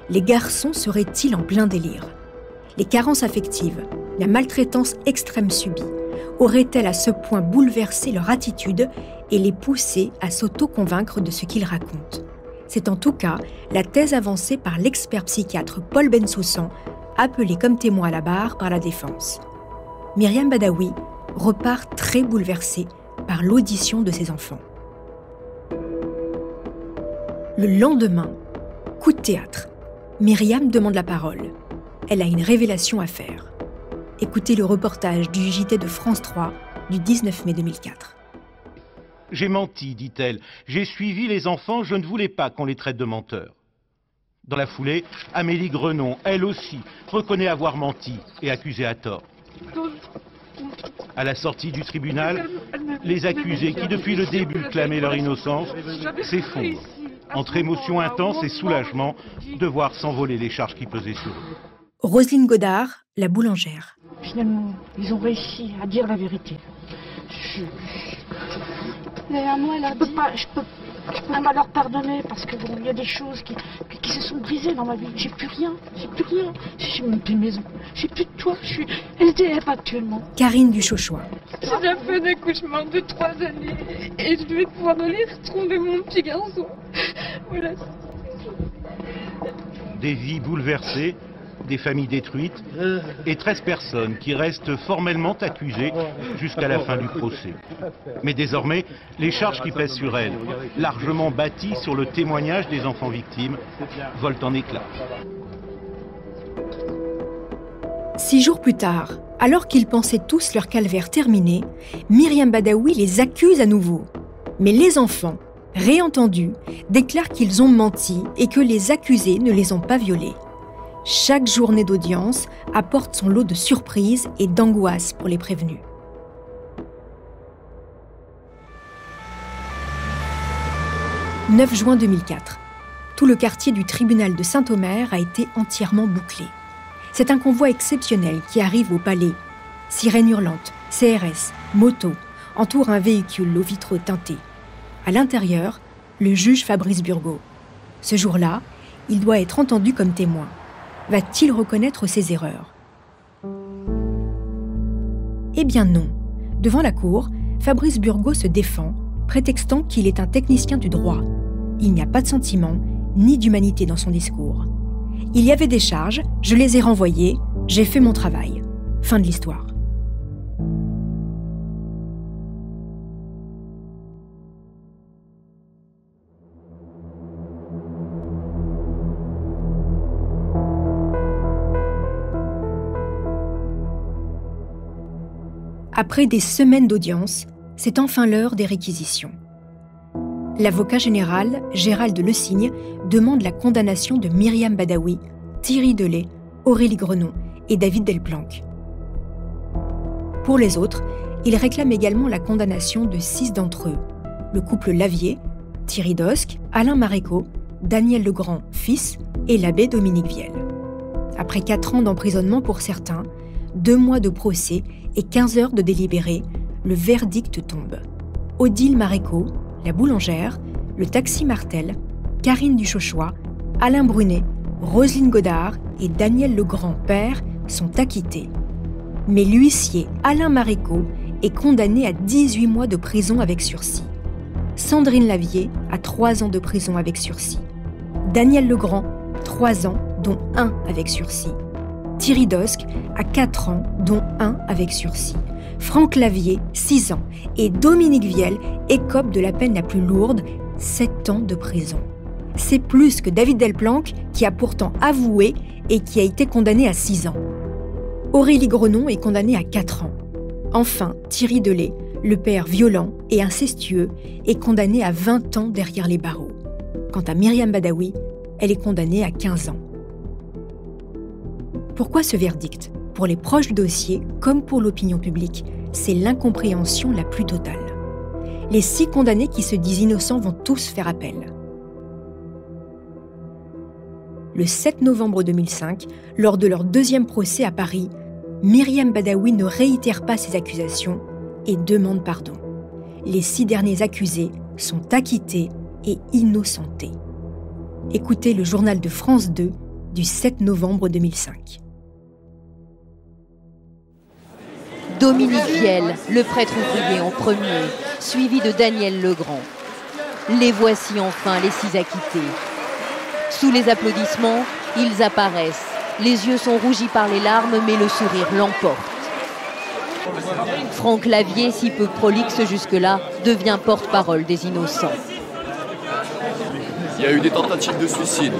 Les garçons seraient-ils en plein délire? Les carences affectives, la maltraitance extrême subie, auraient-elles à ce point bouleversé leur attitude et les poussé à s'auto-convaincre de ce qu'ils racontent? C'est en tout cas la thèse avancée par l'expert psychiatre Paul Bensoussan, appelé comme témoin à la barre par la défense. Myriam Badaoui repart très bouleversée par l'audition de ses enfants. Le lendemain, coup de théâtre. Myriam demande la parole. Elle a une révélation à faire. Écoutez le reportage du JT de France 3 du 19 mai 2004. J'ai menti, dit-elle. J'ai suivi les enfants, je ne voulais pas qu'on les traite de menteurs. Dans la foulée, Amélie Grenon, elle aussi, reconnaît avoir menti et accusée à tort. À la sortie du tribunal, les accusés qui depuis le début clamaient leur innocence s'effondrent, entre émotion intense et soulagement de voir s'envoler les charges qui pesaient sur eux. Roselyne Godard, la boulangère. Finalement, ils ont réussi à dire la vérité. Je peux pas leur pardonner parce que bon, il y a des choses qui se sont brisées dans ma vie. J'ai plus rien. J'ai même plus de maison. J'ai plus de toit. Je suis SDF actuellement. Karine Duchauchois. J'ai déjà fait un accouchement de 3 années et je vais pouvoir aller retrouver mon petit garçon. Voilà. Des vies bouleversées, des familles détruites et 13 personnes qui restent formellement accusées jusqu'à la fin du procès. Mais désormais, les charges qui pèsent sur elles, largement bâties sur le témoignage des enfants victimes, volent en éclats. 6 jours plus tard, alors qu'ils pensaient tous leur calvaire terminé, Myriam Badaoui les accuse à nouveau. Mais les enfants, réentendus, déclarent qu'ils ont menti et que les accusés ne les ont pas violés. Chaque journée d'audience apporte son lot de surprises et d'angoisse pour les prévenus. « 9 juin 2004. Tout le quartier du tribunal de Saint-Omer a été entièrement bouclé. C'est un convoi exceptionnel qui arrive au palais. Sirènes hurlantes, CRS, motos entourent un véhicule aux vitraux teintés. À l'intérieur, le juge Fabrice Burgot. Ce jour-là, il doit être entendu comme témoin. Va-t-il reconnaître ses erreurs? Eh bien non. Devant la cour, Fabrice Burgot se défend, prétextant qu'il est un technicien du droit. Il n'y a pas de sentiment, ni d'humanité dans son discours. Il y avait des charges, je les ai renvoyées, j'ai fait mon travail. Fin de l'histoire. Après des semaines d'audience, c'est enfin l'heure des réquisitions. L'avocat général, Gérald Lesigne, demande la condamnation de Myriam Badaoui, Thierry Delay, Aurélie Grenon et David Delplanque. Pour les autres, il réclame également la condamnation de 6 d'entre eux, le couple Lavier, Thierry Dosque, Alain Maréco, Daniel Legrand, fils, et l'abbé Dominique Viel. Après 4 ans d'emprisonnement pour certains, 2 mois de procès et 15 heures de délibéré, le verdict tombe. Odile Maréco, la boulangère, le taxi Martel, Karine Duchauchois, Alain Brunet, Roselyne Godard et Daniel Legrand, père, sont acquittés. Mais l'huissier Alain Maréco est condamné à 18 mois de prison avec sursis. Sandrine Lavier à 3 ans de prison avec sursis. Daniel Legrand, 3 ans, dont 1 avec sursis. Thierry Dosque à 4 ans, dont 1 avec sursis. Franck Lavier, 6 ans. Et Dominique Viel écope de la peine la plus lourde, 7 ans de prison. C'est plus que David Delplanque, qui a pourtant avoué et qui a été condamné à 6 ans. Aurélie Grenon est condamnée à 4 ans. Enfin, Thierry Delay, le père violent et incestueux, est condamné à 20 ans derrière les barreaux. Quant à Myriam Badaoui, elle est condamnée à 15 ans. Pourquoi ce verdict ? Pour les proches du dossier, comme pour l'opinion publique, c'est l'incompréhension la plus totale. Les 6 condamnés qui se disent innocents vont tous faire appel. Le 7 novembre 2005, lors de leur 2e procès à Paris, Myriam Badaoui ne réitère pas ses accusations et demande pardon. Les 6 derniers accusés sont acquittés et innocentés. Écoutez le journal de France 2 du 7 novembre 2005. Dominique Viel, le prêtre ouvrier en premier, suivi de Daniel Legrand. Les voici enfin, les 6 acquittés. Sous les applaudissements, ils apparaissent. Les yeux sont rougis par les larmes, mais le sourire l'emporte. Franck Lavier, si peu prolixe jusque-là, devient porte-parole des innocents. Il y a eu des tentatives de suicide.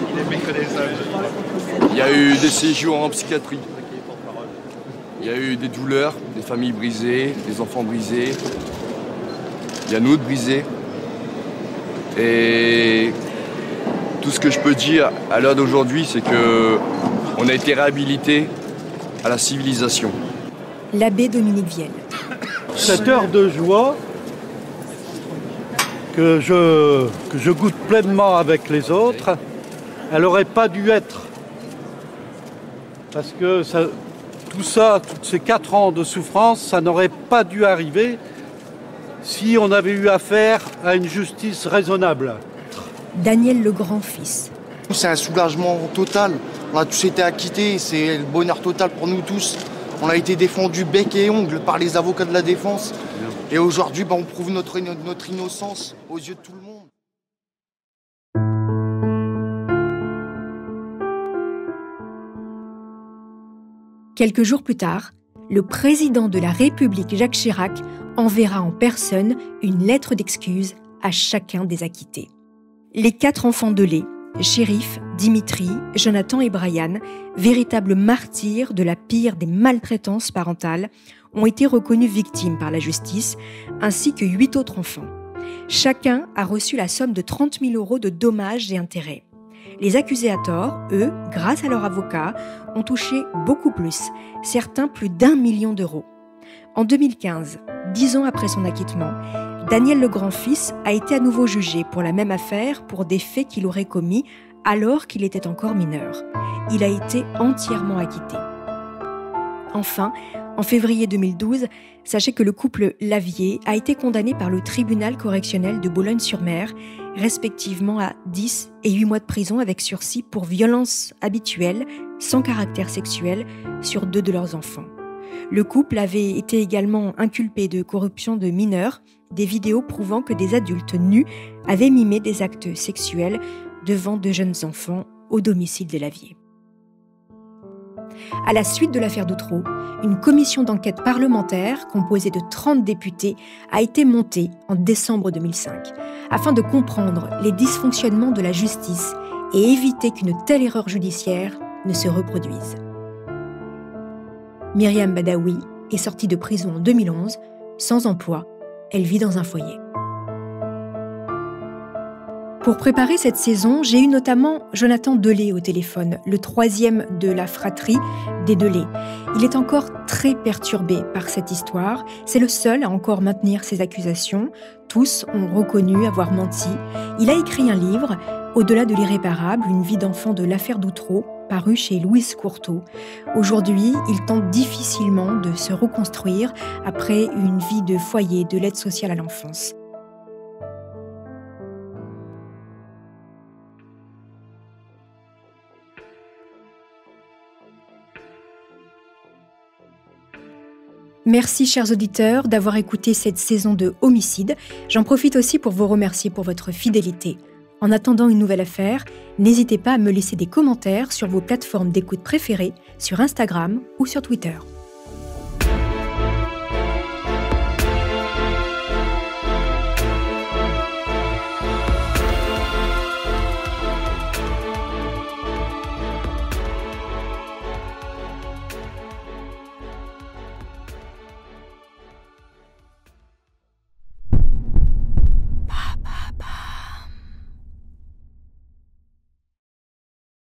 Il y a eu des séjours en psychiatrie. Il y a eu des douleurs, des familles brisées, des enfants brisés. Il y a nous de brisés. Et tout ce que je peux dire à l'heure d'aujourd'hui, c'est qu'on a été réhabilité à la civilisation. L'abbé Dominique Viel. Cette heure de joie que je goûte pleinement avec les autres, elle n'aurait pas dû être. Parce que tout ça, tous ces 4 ans de souffrance, ça n'aurait pas dû arriver si on avait eu affaire à une justice raisonnable. Daniel Legrand, fils. C'est un soulagement total. On a tous été acquittés, c'est le bonheur total pour nous tous. On a été défendus bec et ongles par les avocats de la défense. Et aujourd'hui, on prouve notre innocence aux yeux de tout le monde. Quelques jours plus tard, le président de la République, Jacques Chirac, enverra en personne une lettre d'excuse à chacun des acquittés. Les 4 enfants de lait, Chérif, Dimitri, Jonathan et Brian, véritables martyrs de la pire des maltraitances parentales, ont été reconnus victimes par la justice, ainsi que 8 autres enfants. Chacun a reçu la somme de 30 000 € de dommages et intérêts. Les accusés à tort, eux, grâce à leur avocat, ont touché beaucoup plus, certains plus d'1 million d'euros. En 2015, 10 ans après son acquittement, Daniel Legrand, fils, a été à nouveau jugé pour la même affaire pour des faits qu'il aurait commis alors qu'il était encore mineur. Il a été entièrement acquitté. Enfin, en février 2012, sachez que le couple Lavier a été condamné par le tribunal correctionnel de Boulogne-sur-Mer, respectivement à 10 et 8 mois de prison avec sursis pour violences habituelles, sans caractère sexuel, sur 2 de leurs enfants. Le couple avait été également inculpé de corruption de mineurs, des vidéos prouvant que des adultes nus avaient mimé des actes sexuels devant de jeunes enfants au domicile des Lavier. À la suite de l'affaire d'Outreau, une commission d'enquête parlementaire composée de 30 députés a été montée en décembre 2005 afin de comprendre les dysfonctionnements de la justice et éviter qu'une telle erreur judiciaire ne se reproduise. Myriam Badaoui est sortie de prison en 2011, sans emploi, elle vit dans un foyer. Pour préparer cette saison, j'ai eu notamment Jonathan Delay au téléphone, le 3e de la fratrie des Delay. Il est encore très perturbé par cette histoire. C'est le seul à encore maintenir ses accusations. Tous ont reconnu avoir menti. Il a écrit un livre, Au-delà de l'irréparable, une vie d'enfant de l'affaire d'Outreau, paru chez Louise Courteau. Aujourd'hui, il tente difficilement de se reconstruire après une vie de foyer de l'aide sociale à l'enfance. Merci, chers auditeurs, d'avoir écouté cette saison de Homicide. J'en profite aussi pour vous remercier pour votre fidélité. En attendant une nouvelle affaire, n'hésitez pas à me laisser des commentaires sur vos plateformes d'écoute préférées, sur Instagram ou sur Twitter.